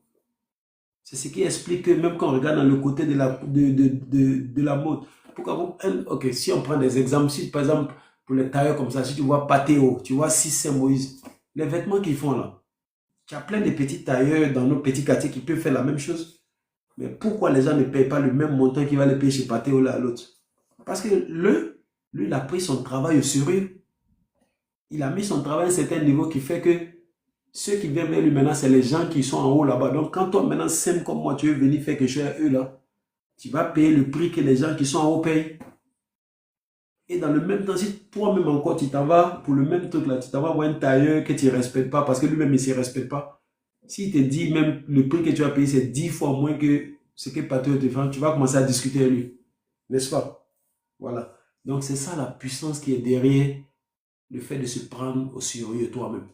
C'est ce qui explique que même quand on regarde dans le côté de la mode, pourquoi ok, si on prend des exemples, si par exemple pour les tailleurs comme ça, si tu vois Pathéo, tu vois Cissé Moïse, les vêtements qu'ils font là, tu as plein de petits tailleurs dans nos petits quartiers qui peuvent faire la même chose. Mais pourquoi les gens ne payent pas le même montant qu'il va les payer chez Pathéo là à l'autre? Parce que lui, il a pris son travail au sérieux. Il a mis son travail à un certain niveau qui fait que ceux qui viennent vers lui maintenant, c'est les gens qui sont en haut là-bas. Donc, quand toi, maintenant, simple comme moi, tu veux venir faire quelque chose à eux là, tu vas payer le prix que les gens qui sont en haut payent. Et dans le même temps, si toi-même encore, tu t'en vas pour le même truc là, tu t'en vas voir un tailleur que tu ne respectes pas parce que lui-même, il ne se respecte pas. S'il te dit même le prix que tu vas payer, c'est 10 fois moins que ce que Pathéo te fait, tu vas commencer à discuter avec lui. N'est-ce pas? Voilà. Donc, c'est ça la puissance qui est derrière le fait de se prendre au sérieux toi-même.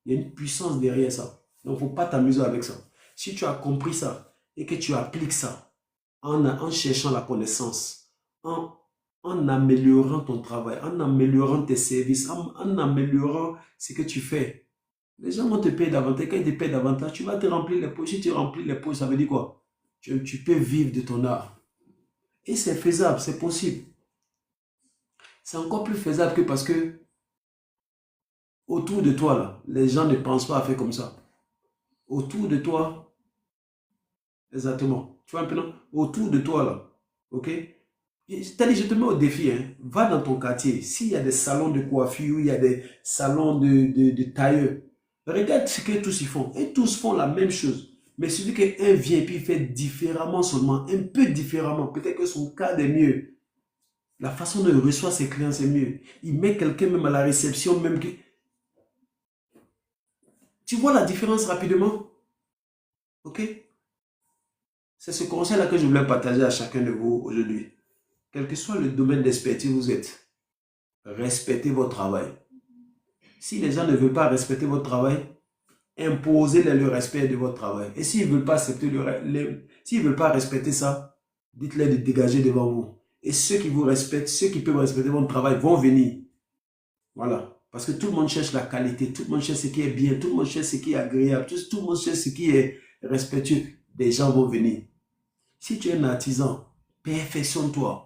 Il y a une puissance derrière ça. Donc, il ne faut pas t'amuser avec ça. Si tu as compris ça et que tu appliques ça en cherchant la connaissance, en améliorant ton travail, en améliorant tes services, en améliorant ce que tu fais, les gens vont te payer davantage. Quand ils te payent davantage, tu vas te remplir les poches. Si tu remplis les poches, ça veut dire quoi? Tu peux vivre de ton art. Et c'est faisable, c'est possible. C'est encore plus faisable que parce que autour de toi, là, les gens ne pensent pas à faire comme ça. Autour de toi, exactement. Tu vois un peu, non? Autour de toi, là, ok? C'est-à-dire, je te mets au défi, hein. Va dans ton quartier. S'il y a des salons de coiffure, il y a des salons de tailleur, regarde ce que tous ils font. Et tous font la même chose. Mais celui qu'un vient et puis il fait différemment seulement, un peu différemment. Peut-être que son cadre est mieux. La façon dont il reçoit ses clients, c'est mieux. Il met quelqu'un même à la réception, même que... Tu vois la différence rapidement? Ok? C'est ce conseil-là que je voulais partager à chacun de vous aujourd'hui. Quel que soit le domaine d'expertise où vous êtes, respectez votre travail. Si les gens ne veulent pas respecter votre travail, imposez-leur le respect de votre travail. Et s'ils ne veulent pas accepter s'ils veulent pas respecter ça, dites-leur de dégager devant vous. Et ceux qui vous respectent, ceux qui peuvent respecter votre travail vont venir. Voilà. Parce que tout le monde cherche la qualité, tout le monde cherche ce qui est bien, tout le monde cherche ce qui est agréable, tout le monde cherche ce qui est respectueux. Des gens vont venir. Si tu es un artisan, perfectionne-toi.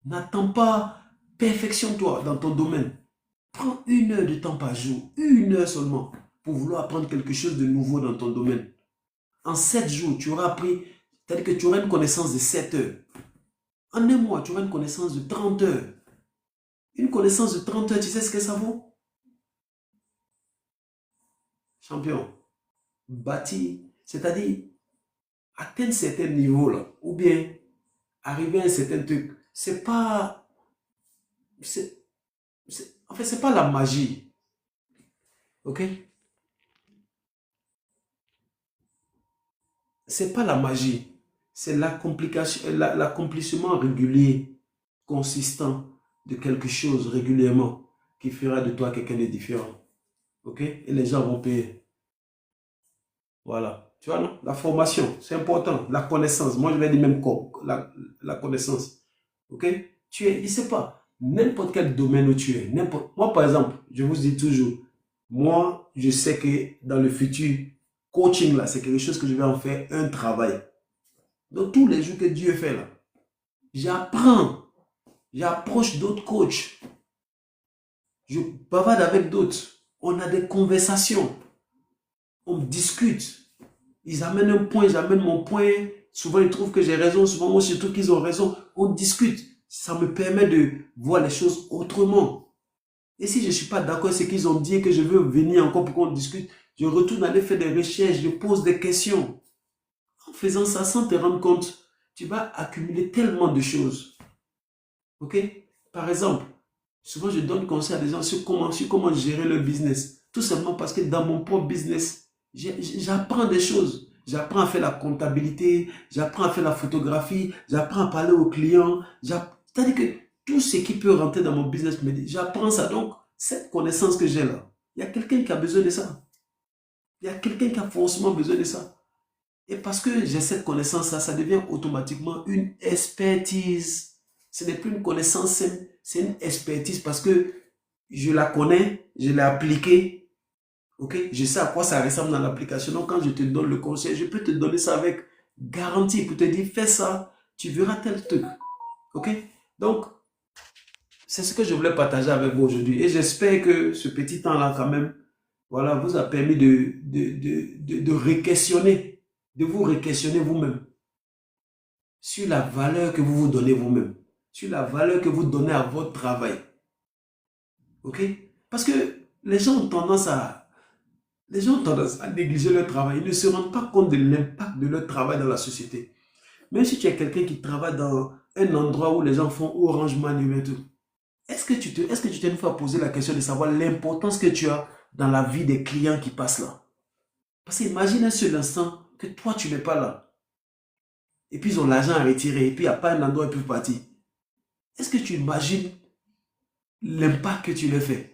N'attends pas, perfectionne-toi dans ton domaine. Prends 1 heure de temps par jour, 1 heure seulement, pour vouloir apprendre quelque chose de nouveau dans ton domaine. En 7 jours, tu auras appris, c'est-à-dire que tu auras une connaissance de 7 heures. En 1 mois, tu auras une connaissance de 30 heures. Une connaissance de 30 heures, tu sais ce que ça vaut? Champion, bâtir, c'est-à-dire atteindre certains niveaux là, ou bien arriver à un certain truc, c'est pas, en fait, c'est pas la magie, ok? C'est pas la magie, c'est l'accomplissement régulier, consistant de quelque chose régulièrement qui fera de toi quelqu'un de différent, ok? Et les gens vont payer. Voilà. Tu vois, non? La formation, c'est important. La connaissance. Moi, je vais dire même quoi? La connaissance. Ok? Tu es, je ne sais pas, n'importe quel domaine où tu es. Moi, par exemple, je vous dis toujours, moi, je sais que dans le futur, coaching, là, c'est quelque chose que je vais en faire un travail. Donc, tous les jours que Dieu fait, là, j'apprends. J'approche d'autres coachs. Je bavarde avec d'autres. On a des conversations. On discute. Ils amènent un point, j'amène mon point. Souvent, ils trouvent que j'ai raison. Souvent, moi, je trouve qu'ils ont raison. On discute. Ça me permet de voir les choses autrement. Et si je ne suis pas d'accord avec ce qu'ils ont dit et que je veux venir encore pour qu'on discute, je retourne aller faire des recherches, je pose des questions. En faisant ça, sans te rendre compte, tu vas accumuler tellement de choses. Ok? Par exemple, souvent je donne conseil à des gens sur comment gérer leur business. Tout simplement parce que dans mon propre business, j'apprends des choses. J'apprends à faire la comptabilité, j'apprends à faire la photographie, j'apprends à parler aux clients. C'est-à-dire que tout ce qui peut rentrer dans mon business, j'apprends ça. Donc, cette connaissance que j'ai là, il y a quelqu'un qui a besoin de ça. Il y a quelqu'un qui a forcément besoin de ça. Et parce que j'ai cette connaissance-là, ça devient automatiquement une expertise. Ce n'est plus une connaissance simple, c'est une expertise parce que je la connais, je l'ai appliquée, ok? Je sais à quoi ça ressemble dans l'application. Donc, quand je te donne le conseil, je peux te donner ça avec garantie pour te dire, fais ça, tu verras tel truc, ok? Donc, c'est ce que je voulais partager avec vous aujourd'hui. Et j'espère que ce petit temps-là, quand même, voilà, vous a permis de re-questionner, de vous re-questionner vous-même sur la valeur que vous vous donnez vous-même, sur la valeur que vous donnez à votre travail. Ok? Parce que les gens ont tendance à, négliger leur travail. Ils ne se rendent pas compte de l'impact de leur travail dans la société. Même si tu es quelqu'un qui travaille dans un endroit où les gens font Orange Money et tout, est-ce que tu t'es une fois posé la question de savoir l'importance que tu as dans la vie des clients qui passent là? Parce qu'imagine un seul instant que toi, tu n'es pas là. Et puis ils ont l'argent à retirer. Et puis il n'y a pas un endroit où ils peuvent partir. Est-ce que tu imagines l'impact que tu leur fais?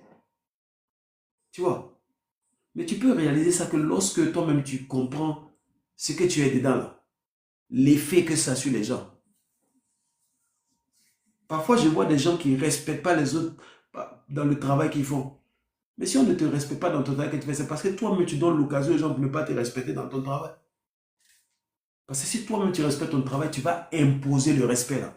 Tu vois? Mais tu peux réaliser ça que lorsque toi-même tu comprends ce que tu es dedans là. L'effet que ça a sur les gens. Parfois, je vois des gens qui ne respectent pas les autres dans le travail qu'ils font. Mais si on ne te respecte pas dans ton travail que tu fais, c'est parce que toi-même tu donnes l'occasion aux gens de ne pas te respecter dans ton travail. Parce que si toi-même tu respectes ton travail, tu vas imposer le respect là.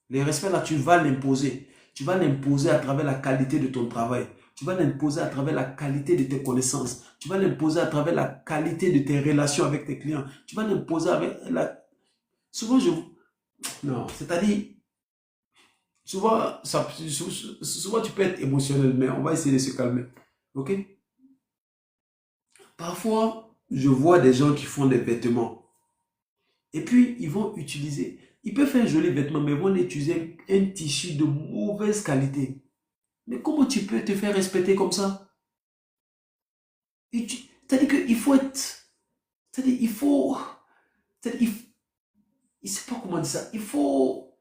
Le respect là, tu vas l'imposer. Tu vas l'imposer à travers la qualité de ton travail. Tu vas l'imposer à travers la qualité de tes connaissances. Tu vas l'imposer à travers la qualité de tes relations avec tes clients. Tu vas l'imposer avec la... Souvent, Non, c'est-à-dire, souvent tu peux être émotionnel, mais on va essayer de se calmer. Ok? Parfois, je vois des gens qui font des vêtements. Et puis, ils peuvent faire un joli vêtement, mais ils vont utiliser un tissu de mauvaise qualité. Mais comment tu peux te faire respecter comme ça? C'est-à-dire qu'il faut être... C'est-à-dire il faut... C'est-à-dire, il ne sait pas comment dire ça. Il faut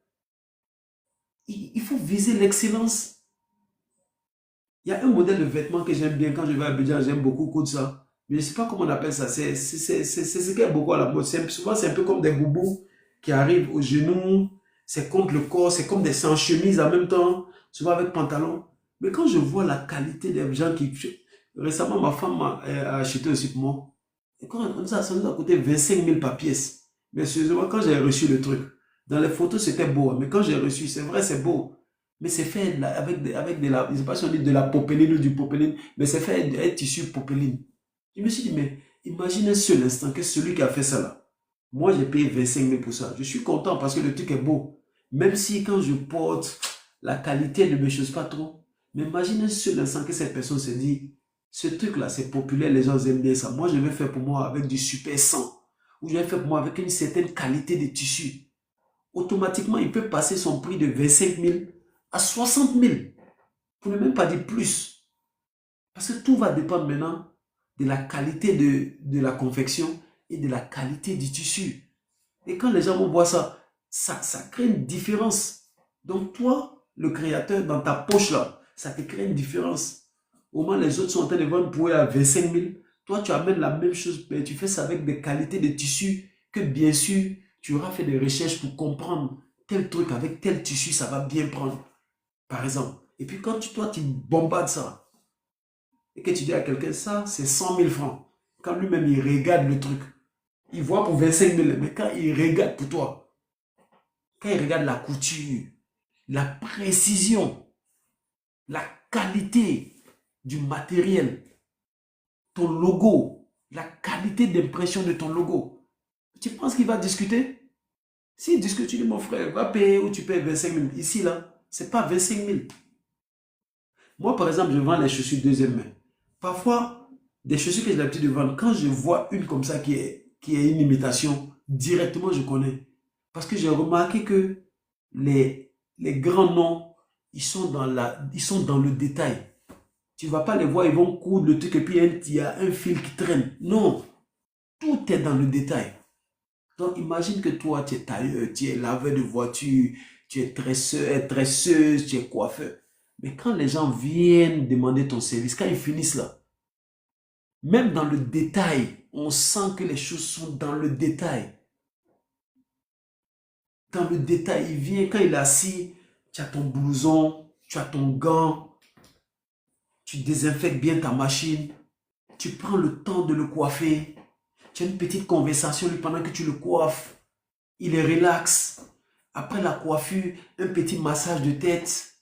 viser l'excellence. Il y a un modèle de vêtement que j'aime bien. Quand je vais à Abidjan, j'aime beaucoup coudre ça. Mais je ne sais pas comment on appelle ça. C'est ce qui est beaucoup à la mode. Souvent, c'est un peu comme des boubous qui arrivent aux genoux. C'est contre le corps. C'est comme des sans-chemises en même temps. Souvent avec pantalon. Mais quand je vois la qualité des gens qui... Récemment, ma femme a acheté aussi pour moi. Et quand on dit ça, ça nous a coûté 25 000 par pièce. Mais sérieusement, quand j'ai reçu le truc, dans les photos, c'était beau. Mais quand j'ai reçu, c'est vrai, c'est beau. Mais c'est fait avec je ne sais pas si on dit de la popeline ou du popeline, mais c'est fait avec un tissu popeline. Je me suis dit, mais imagine un seul instant que celui qui a fait ça là, moi j'ai payé 25 000 pour ça. Je suis content parce que le truc est beau. Même si quand je porte, la qualité ne me chose pas trop. Mais imagine un seul instant que cette personne se dit, ce truc là c'est populaire, les gens aiment bien ça. Moi je vais faire pour moi avec du super sang. Ou je vais faire pour moi avec une certaine qualité de tissu. Automatiquement, il peut passer son prix de 25 000 à 60 000. Pour ne même pas dire plus. Parce que tout va dépendre maintenant de la qualité de la confection et de la qualité du tissu. Et quand les gens vont voir ça, ça crée une différence. Donc toi, le créateur, dans ta poche là, ça te crée une différence. Au moins, les autres sont en train de vendre pour à 25 000. Toi, tu amènes la même chose, mais tu fais ça avec des qualités de tissu que bien sûr, tu auras fait des recherches pour comprendre tel truc avec tel tissu, ça va bien prendre. Par exemple. Et puis quand toi, tu bombardes ça, et que tu dis à quelqu'un, ça, c'est 100 000 francs. Quand lui-même, il regarde le truc, il voit pour 25 000, mais quand il regarde pour toi, quand il regarde la couture, la précision, la qualité du matériel, ton logo, la qualité d'impression de ton logo, tu penses qu'il va discuter? S'il discute, tu dis, mon frère, va payer ou tu payes 25 000. Ici, là, c'est pas 25 000. Moi, par exemple, je vends les chaussures deuxième main. Parfois, des chaussures que j'ai l'habitude de vendre, quand je vois une comme ça qui est une imitation, directement, je connais. Parce que j'ai remarqué que les grands noms, ils sont dans le détail. Tu ne vas pas les voir, ils vont coudre le truc et puis il y a un fil qui traîne. Non, tout est dans le détail. Donc imagine que toi, tu es tailleur, tu es laveur de voiture, tu es tresseuse, tu es coiffeur. Mais quand les gens viennent demander ton service, quand ils finissent là, même dans le détail, on sent que les choses sont dans le détail. Dans le détail, il vient, quand il est assis, tu as ton blouson, tu as ton gant, tu désinfectes bien ta machine, tu prends le temps de le coiffer, tu as une petite conversation lui pendant que tu le coiffes, il est relax. Après la coiffure, un petit massage de tête,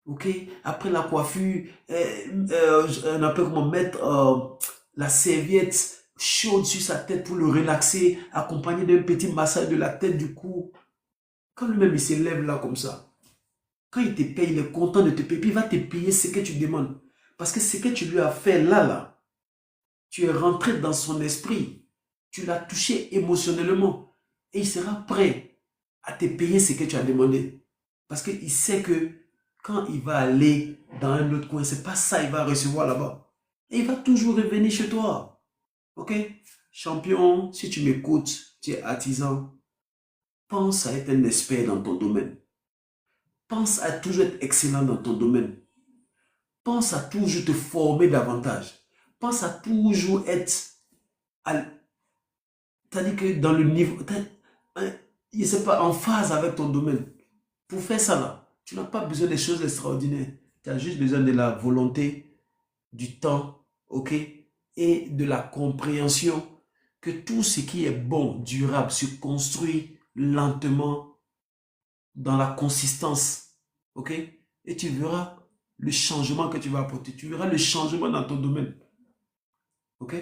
ok? Après la coiffure, on appelle comment mettre la serviette chaude sur sa tête pour le relaxer, accompagné d'un petit massage de la tête du cou. Quand lui-même il se lève là comme ça, quand il te paye, il est content de te payer, puis il va te payer ce que tu demandes. Parce que ce que tu lui as fait là, tu es rentré dans son esprit, tu l'as touché émotionnellement et il sera prêt à te payer ce que tu as demandé. Parce qu'il sait que quand il va aller dans un autre coin, c'est pas ça qu'il va recevoir là-bas. Et il va toujours revenir chez toi. Ok? Champion, si tu m'écoutes, tu es artisan, pense à être un expert dans ton domaine. Pense à toujours être excellent dans ton domaine. Pense à toujours te former davantage. Pense à toujours être, c'est-à-dire que dans le niveau, je ne sais pas, en phase avec ton domaine. Pour faire ça là, tu n'as pas besoin des choses extraordinaires. Tu as juste besoin de la volonté, du temps, ok, et de la compréhension que tout ce qui est bon, durable, se construit lentement dans la consistance, ok, et tu verras le changement que tu vas apporter. Tu verras le changement dans ton domaine, ok.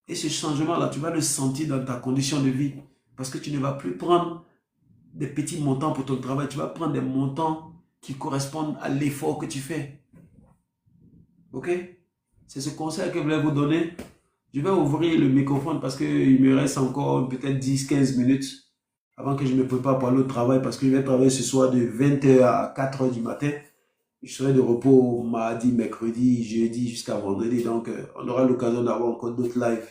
Et ce changement-là, tu vas le sentir dans ta condition de vie. Parce que tu ne vas plus prendre des petits montants pour ton travail. Tu vas prendre des montants qui correspondent à l'effort que tu fais. Ok? C'est ce conseil que je voulais vous donner. Je vais ouvrir le microphone parce qu'il me reste encore peut-être 10-15 minutes avant que je me prépare pour aller au travail parce que je vais travailler ce soir de 20 h à 4 h du matin. Je serai de repos mardi, mercredi, jeudi jusqu'à vendredi. Donc, on aura l'occasion d'avoir encore d'autres lives.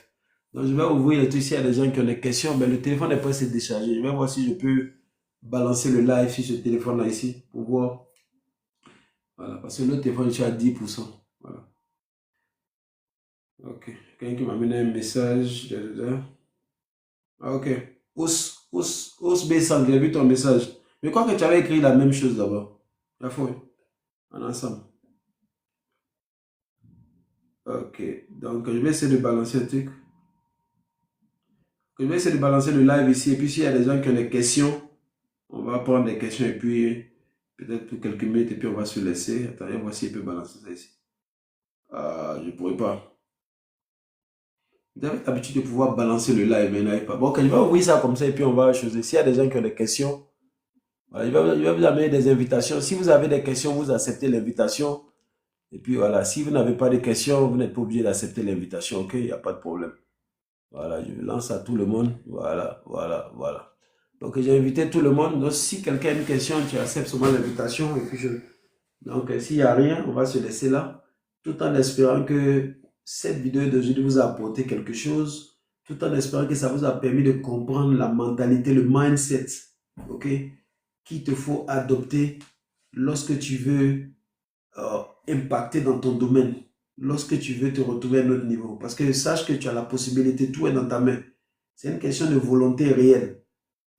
Donc, je vais ouvrir le truc. S'il y a des gens qui ont des questions, mais le téléphone est presque déchargé. Je vais voir si je peux balancer le live sur ce téléphone-là ici pour voir. Voilà, parce que l'autre téléphone, je suis à 10%. Voilà. Ok. Quelqu'un qui m'a amené un message. Ah, ok. Ous B100, j'ai vu ton message. Je crois que tu avais écrit la même chose d'abord. La fois, en ensemble. Ok. Donc, je vais essayer de balancer le truc. Je vais essayer de balancer le live ici. Et puis, s'il y a des gens qui ont des questions, on va prendre des questions et puis peut-être pour quelques minutes et puis on va se laisser. Attendez, on va si il peut balancer ça ici. Je ne pourrais pas. Vous avez l'habitude de pouvoir balancer le live, mais n'arrive pas. Bon, ok, je vais ouvrir ça comme ça et puis on va choisir. S'il y a des gens qui ont des questions, voilà, je vais vous amener des invitations. Si vous avez des questions, vous acceptez l'invitation. Et puis voilà, si vous n'avez pas de questions, vous n'êtes pas obligé d'accepter l'invitation, ok? Il n'y a pas de problème. Voilà, je lance à tout le monde. Voilà, voilà, voilà. Donc j'ai invité tout le monde. Donc si quelqu'un a une question, tu acceptes seulement l'invitation. Et puis donc s'il n'y a rien, on va se laisser là. Tout en espérant que cette vidéo d'aujourd'hui vous a apporté quelque chose. Tout en espérant que ça vous a permis de comprendre la mentalité, le mindset, ok, qu'il te faut adopter lorsque tu veux impacter dans ton domaine, lorsque tu veux te retrouver à un autre niveau. Parce que sache que tu as la possibilité, tout est dans ta main. C'est une question de volonté réelle.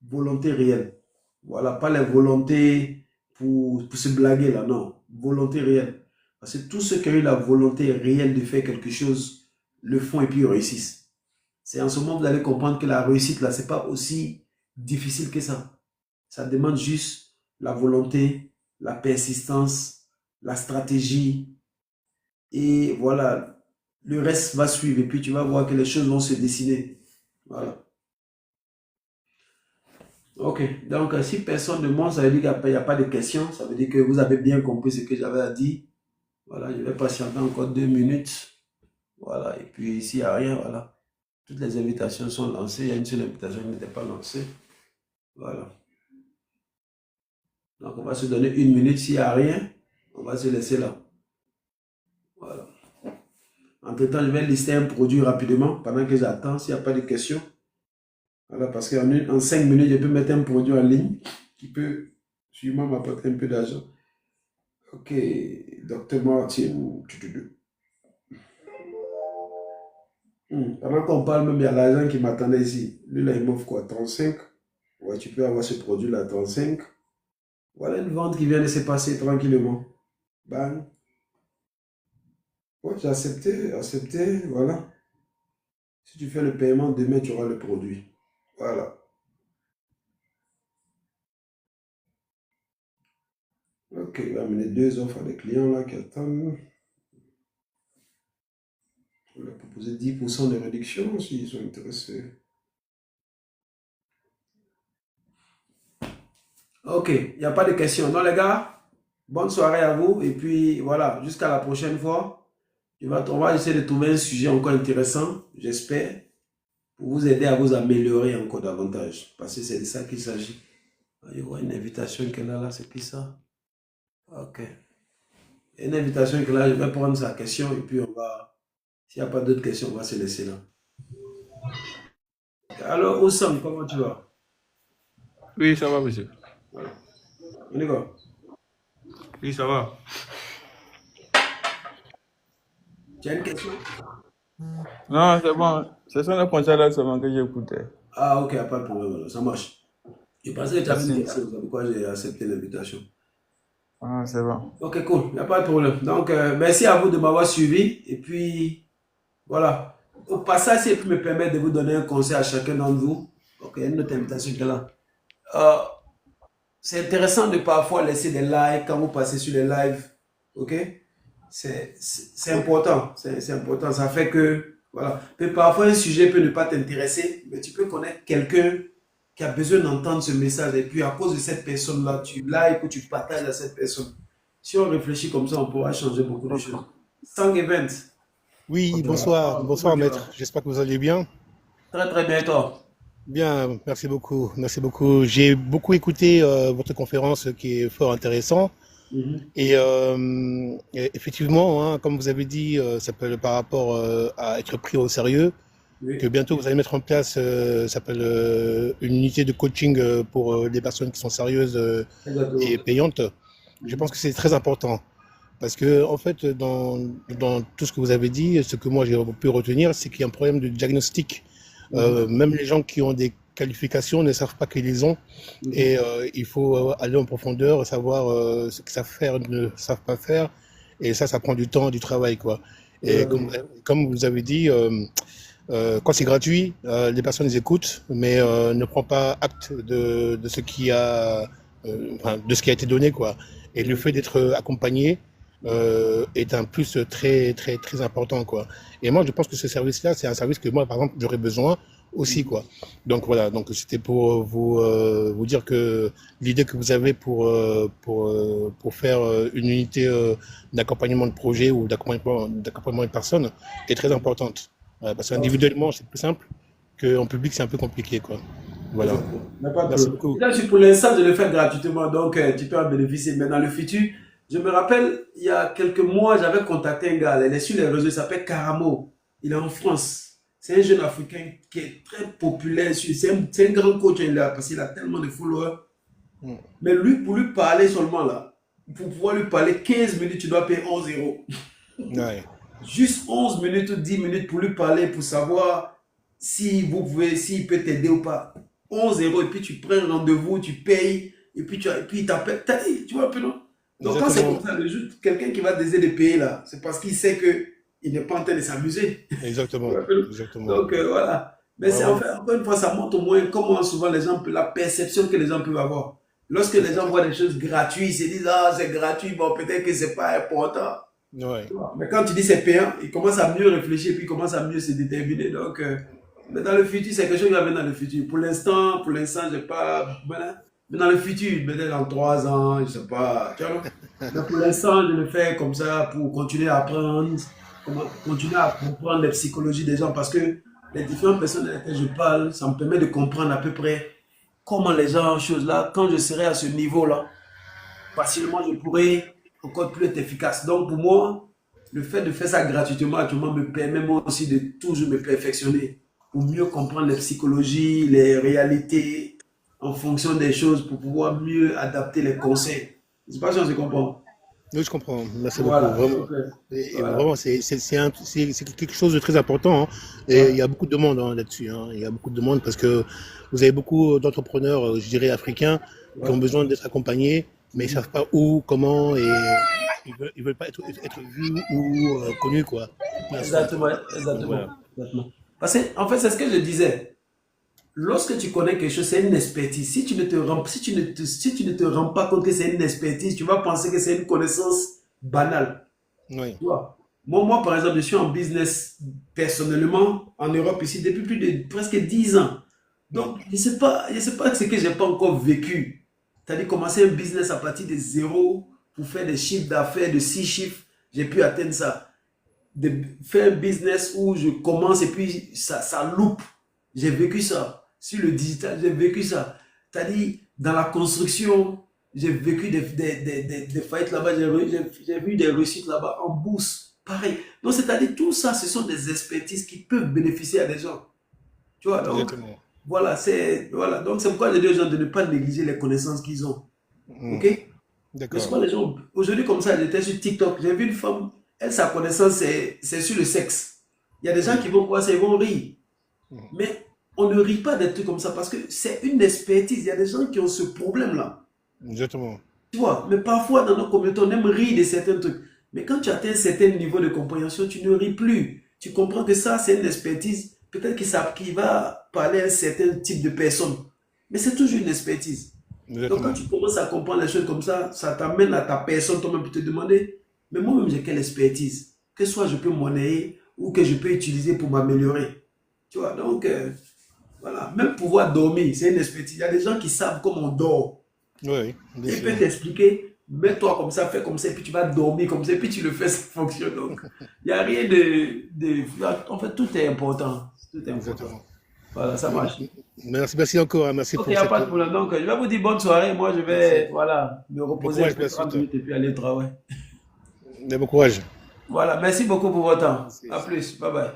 Volonté réelle. Voilà, pas la volonté pour se blaguer là, non. Volonté réelle. Parce que tous ceux qui ont eu la volonté réelle de faire quelque chose, le font et puis ils réussissent. C'est en ce moment que vous allez comprendre que la réussite là, c'est pas aussi difficile que ça. Ça demande juste la volonté, la persistance, la stratégie. Et voilà, le reste va suivre. Et puis tu vas voir que les choses vont se dessiner. Voilà. Ok, donc si personne ne montre, ça veut dire qu'il n'y a pas de questions. Ça veut dire que vous avez bien compris ce que j'avais à dire. Voilà, je vais patienter encore 2 minutes. Voilà, et puis s'il n'y a rien, voilà. Toutes les invitations sont lancées. Il y a une seule invitation qui n'était pas lancée. Voilà. Donc, on va se donner 1 minute. S'il n'y a rien, on va se laisser là. Voilà. Entre-temps, je vais lister un produit rapidement pendant que j'attends s'il n'y a pas de questions. Voilà, parce qu'en 5 minutes, je peux mettre un produit en ligne qui peut sûrement m'apporter un peu d'argent. Ok, Dr Martin. Pendant qu'on parle, même il y a l'agent qui m'attendait ici. Lui, là, il m'offre quoi? 35. Ouais, tu peux avoir ce produit-là, 35. Voilà une vente qui vient de se passer tranquillement. Bang. Ouais, j'ai accepté, voilà. Si tu fais le paiement, demain, tu auras le produit. Voilà. Ok, il va amener 2 offres à des clients là qui attendent. On leur proposer 10% de réduction s'ils sont intéressés. Ok, il n'y a pas de questions. Non, les gars, bonne soirée à vous. Et puis, voilà, jusqu'à la prochaine fois. On va essayer de trouver un sujet encore intéressant, j'espère, pour vous aider à vous améliorer encore davantage. Parce que c'est de ça qu'il s'agit. Il y aura une invitation qu'elle a là, c'est qui ça? Ok. Une invitation que là, je vais prendre sa question et puis on va, s'il n'y a pas d'autres questions, on va se laisser là. Alors, Oussam, comment tu vas? Oui, ça va, monsieur. Voilà. On y va. Oui, ça va. Tu as une question? Non, c'est bon. Ce sont les conseils là seulement que j'écoutais. Ah, ok, pas de problème, alors, ça marche. Je pensais que tu avais une Merci. question, c'est pourquoi j'ai accepté l'invitation. Ah, c'est bon. Ok, cool, il n'y a pas de problème. Donc, merci à vous de m'avoir suivi. Et puis, voilà. Au passage, si je peux me permettre de vous donner un conseil à chacun d'entre vous. Ok, une autre invitation qui est là. Euh, c'est intéressant de parfois laisser des likes quand vous passez sur les lives. Ok? C'est important. C'est important. Ça fait que, voilà. Mais parfois, un sujet peut ne pas t'intéresser, mais tu peux connaître quelqu'un qui a besoin d'entendre ce message. Et puis, à cause de cette personne-là, tu likes ou tu partages à cette personne. Si on réfléchit comme ça, on pourra changer beaucoup de choses. Sang Event, Oui, comment bonsoir tu vas? maître. J'espère que vous allez bien. Très très bien, et toi? Bien, merci beaucoup, merci beaucoup. J'ai beaucoup écouté votre conférence qui est fort intéressant Mhm. et effectivement, hein, comme vous avez dit, ça peut par rapport à être pris au sérieux, que Oui, bientôt vous allez mettre en place, ça s'appelle une unité de coaching pour des personnes qui sont sérieuses et exactement. payantes. Je pense Mhm. que c'est très important. Parce que, en fait, dans tout ce que vous avez dit, ce que moi j'ai pu retenir, c'est qu'il y a un problème de diagnostic. Mhm. Même les gens qui ont des qualifications ne savent pas qu'ils les ont. Mhm. Et il faut aller en profondeur, savoir ce qu'ils savent faire, ne savent pas faire. Et ça prend du temps, du travail, quoi. Et Exactement. comme vous avez dit, quand c'est gratuit, les personnes les écoutent, mais ne prend pas acte de ce qui a, enfin, de ce qui a été donné, quoi. Et le fait Exactement. d'être accompagné est un plus très très très important, quoi. Et moi, je pense que ce service-là, c'est un service que moi, par exemple, j'aurais besoin aussi, Mhm. quoi. Donc voilà. Donc c'était pour vous dire que l'idée que vous avez pour faire une unité d'accompagnement de projet ou d'accompagnement de personnes est très importante. Parce qu'individuellement, c'est plus simple qu'en public, c'est un peu compliqué, quoi. Voilà. Exactement. Il n'y a pas de Merci problème. beaucoup. Là, pour l'instant, je le fais gratuitement, donc tu peux en bénéficier. Mais dans le futur, je me rappelle, il y a quelques mois, j'avais contacté un gars, il est sur les réseaux, il s'appelle Karamo. Il est en France. C'est un jeune Africain qui est très populaire. C'est un grand coach, il a, parce qu'il a tellement de followers. Mm. Mais lui, pour lui parler seulement là, pour pouvoir lui parler 15 minutes, tu dois payer 11 euros. Ouais, Juste 11 minutes ou 10 minutes pour lui parler, pour savoir si vous pouvez, s'il peut t'aider ou pas. 11 € et puis tu prends un rendez-vous, tu payes, et puis, puis il t'appelle. Tu vois un peu, non? Donc quand c'est comme exactement, ça, quelqu'un qui va décider de payer là, c'est parce qu'il sait que il n'est pas en train de s'amuser. Tu exactement, vois un peu, non? exactement. Donc voilà. Mais c'est en Vraiment, fait, encore une fois, ça montre au moins comment souvent les gens, la perception que les gens peuvent avoir. Lorsque c'est les ça. gens voient des choses gratuites, ils se disent, ah, c'est gratuit, bon, peut-être que c'est pas important. Ouais, Mais quand tu dis c'est payant, il commence à mieux réfléchir, puis il commence à mieux se déterminer. Donc, mais dans le futur, c'est quelque chose qui va venir dans le futur. Pour l'instant, j'ai pas. Voilà. Mais dans le futur, peut-être dans 3 ans, je sais pas. Tu vois, mais pour l'instant, je le fais comme ça pour continuer à apprendre, continuer à comprendre les psychologies des gens parce que les différentes personnes avec lesquelles je parle, ça me permet de comprendre à peu près comment les gens, choses là, quand je serai à ce niveau-là. facilement, je pourrais encore plus être efficace. Donc, pour moi, le fait de faire ça gratuitement actuellement me permet moi aussi de toujours me perfectionner pour mieux comprendre les psychologies, les réalités en fonction des choses pour pouvoir mieux adapter les conseils. Je ne sais pas si on se comprend. Oui, je comprends. Merci beaucoup. Voilà. Vraiment. Donc, Et voilà. vraiment, c'est quelque chose de très important, hein. Et il Ouais. y a beaucoup de demandes, hein, là-dessus, hein. Il y a beaucoup de demandes parce que vous avez beaucoup d'entrepreneurs, je dirais africains, qui Ouais. ont besoin d'être accompagnés, mais ils Mhm. savent pas où, comment, et ils veulent pas être vus ou connus, quoi, pour l'instant, quoi. Exactement, Donc voilà. exactement, exactement. Parce que, en fait, c'est ce que je disais. Lorsque tu connais quelque chose, c'est une expertise. Si tu ne te rends pas compte que c'est une expertise, tu vas penser que c'est une connaissance banale. Oui. Tu vois. Moi, par exemple, je suis en business personnellement en Europe ici depuis plus de presque 10 ans. Mm. Donc, je sais pas ce que j'ai pas encore vécu. C'est-à-dire commencer un business à partir de zéro pour faire des chiffres d'affaires de 6 chiffres. J'ai pu atteindre ça. De faire un business où je commence et puis ça loupe. J'ai vécu ça. Sur le digital, j'ai vécu ça. C'est-à-dire, dans la construction, j'ai vécu des faillites là-bas, j'ai vu des réussites là-bas en bourse. Pareil. Donc, c'est-à-dire, tout ça, ce sont des expertises qui peuvent bénéficier à des gens. Tu vois, donc, Exactement. voilà. Donc, c'est pourquoi je dis aux gens de ne pas négliger les connaissances qu'ils ont. Mm. OK? Mais D'accord. souvent, les gens, aujourd'hui, comme ça, j'étais sur TikTok, j'ai vu une femme, elle, sa connaissance, c'est sur le sexe. Il y a des gens Mm. qui vont voir ça, ils vont rire. Mm. Mais on ne rit pas des trucs comme ça parce que c'est une expertise. Il y a des gens qui ont ce problème-là. Exactement. Tu vois, mais parfois, dans nos communautés, on aime rire de certains trucs. Mais quand tu atteins un certain niveau de compréhension, tu ne ris plus. Tu comprends que ça, c'est une expertise. Peut-être qu'il va parler à un certain type de personne. Mais c'est toujours une expertise. Donc, quand Exactement. tu commences à comprendre les choses comme ça t'amène à ta personne toi-même pour te demander, mais moi-même, j'ai quelle expertise? Que soit je peux monnayer ou que je peux utiliser pour m'améliorer. Tu vois, donc, voilà. Même pouvoir dormir, c'est une expertise. Il y a des gens qui savent comment on dort. Oui, bien Ils sûr. peuvent t'expliquer, mets-toi comme ça, fais comme ça, et puis tu vas dormir comme ça, et puis tu le fais, ça fonctionne. Donc, il n'y a rien en fait, tout est important. Tout est important. Exactement. Voilà, ça marche. Merci encore, hein. Merci Ok, il n'y pour a cette. pas de problème. Donc, je vais vous dire bonne soirée. Moi, je Merci. vais, voilà, me Bon reposer un courage peu pour la 30 suite. minutes et puis aller au travail. Mais bon courage. Voilà, merci beaucoup pour votre temps. Merci. À plus. Bye bye.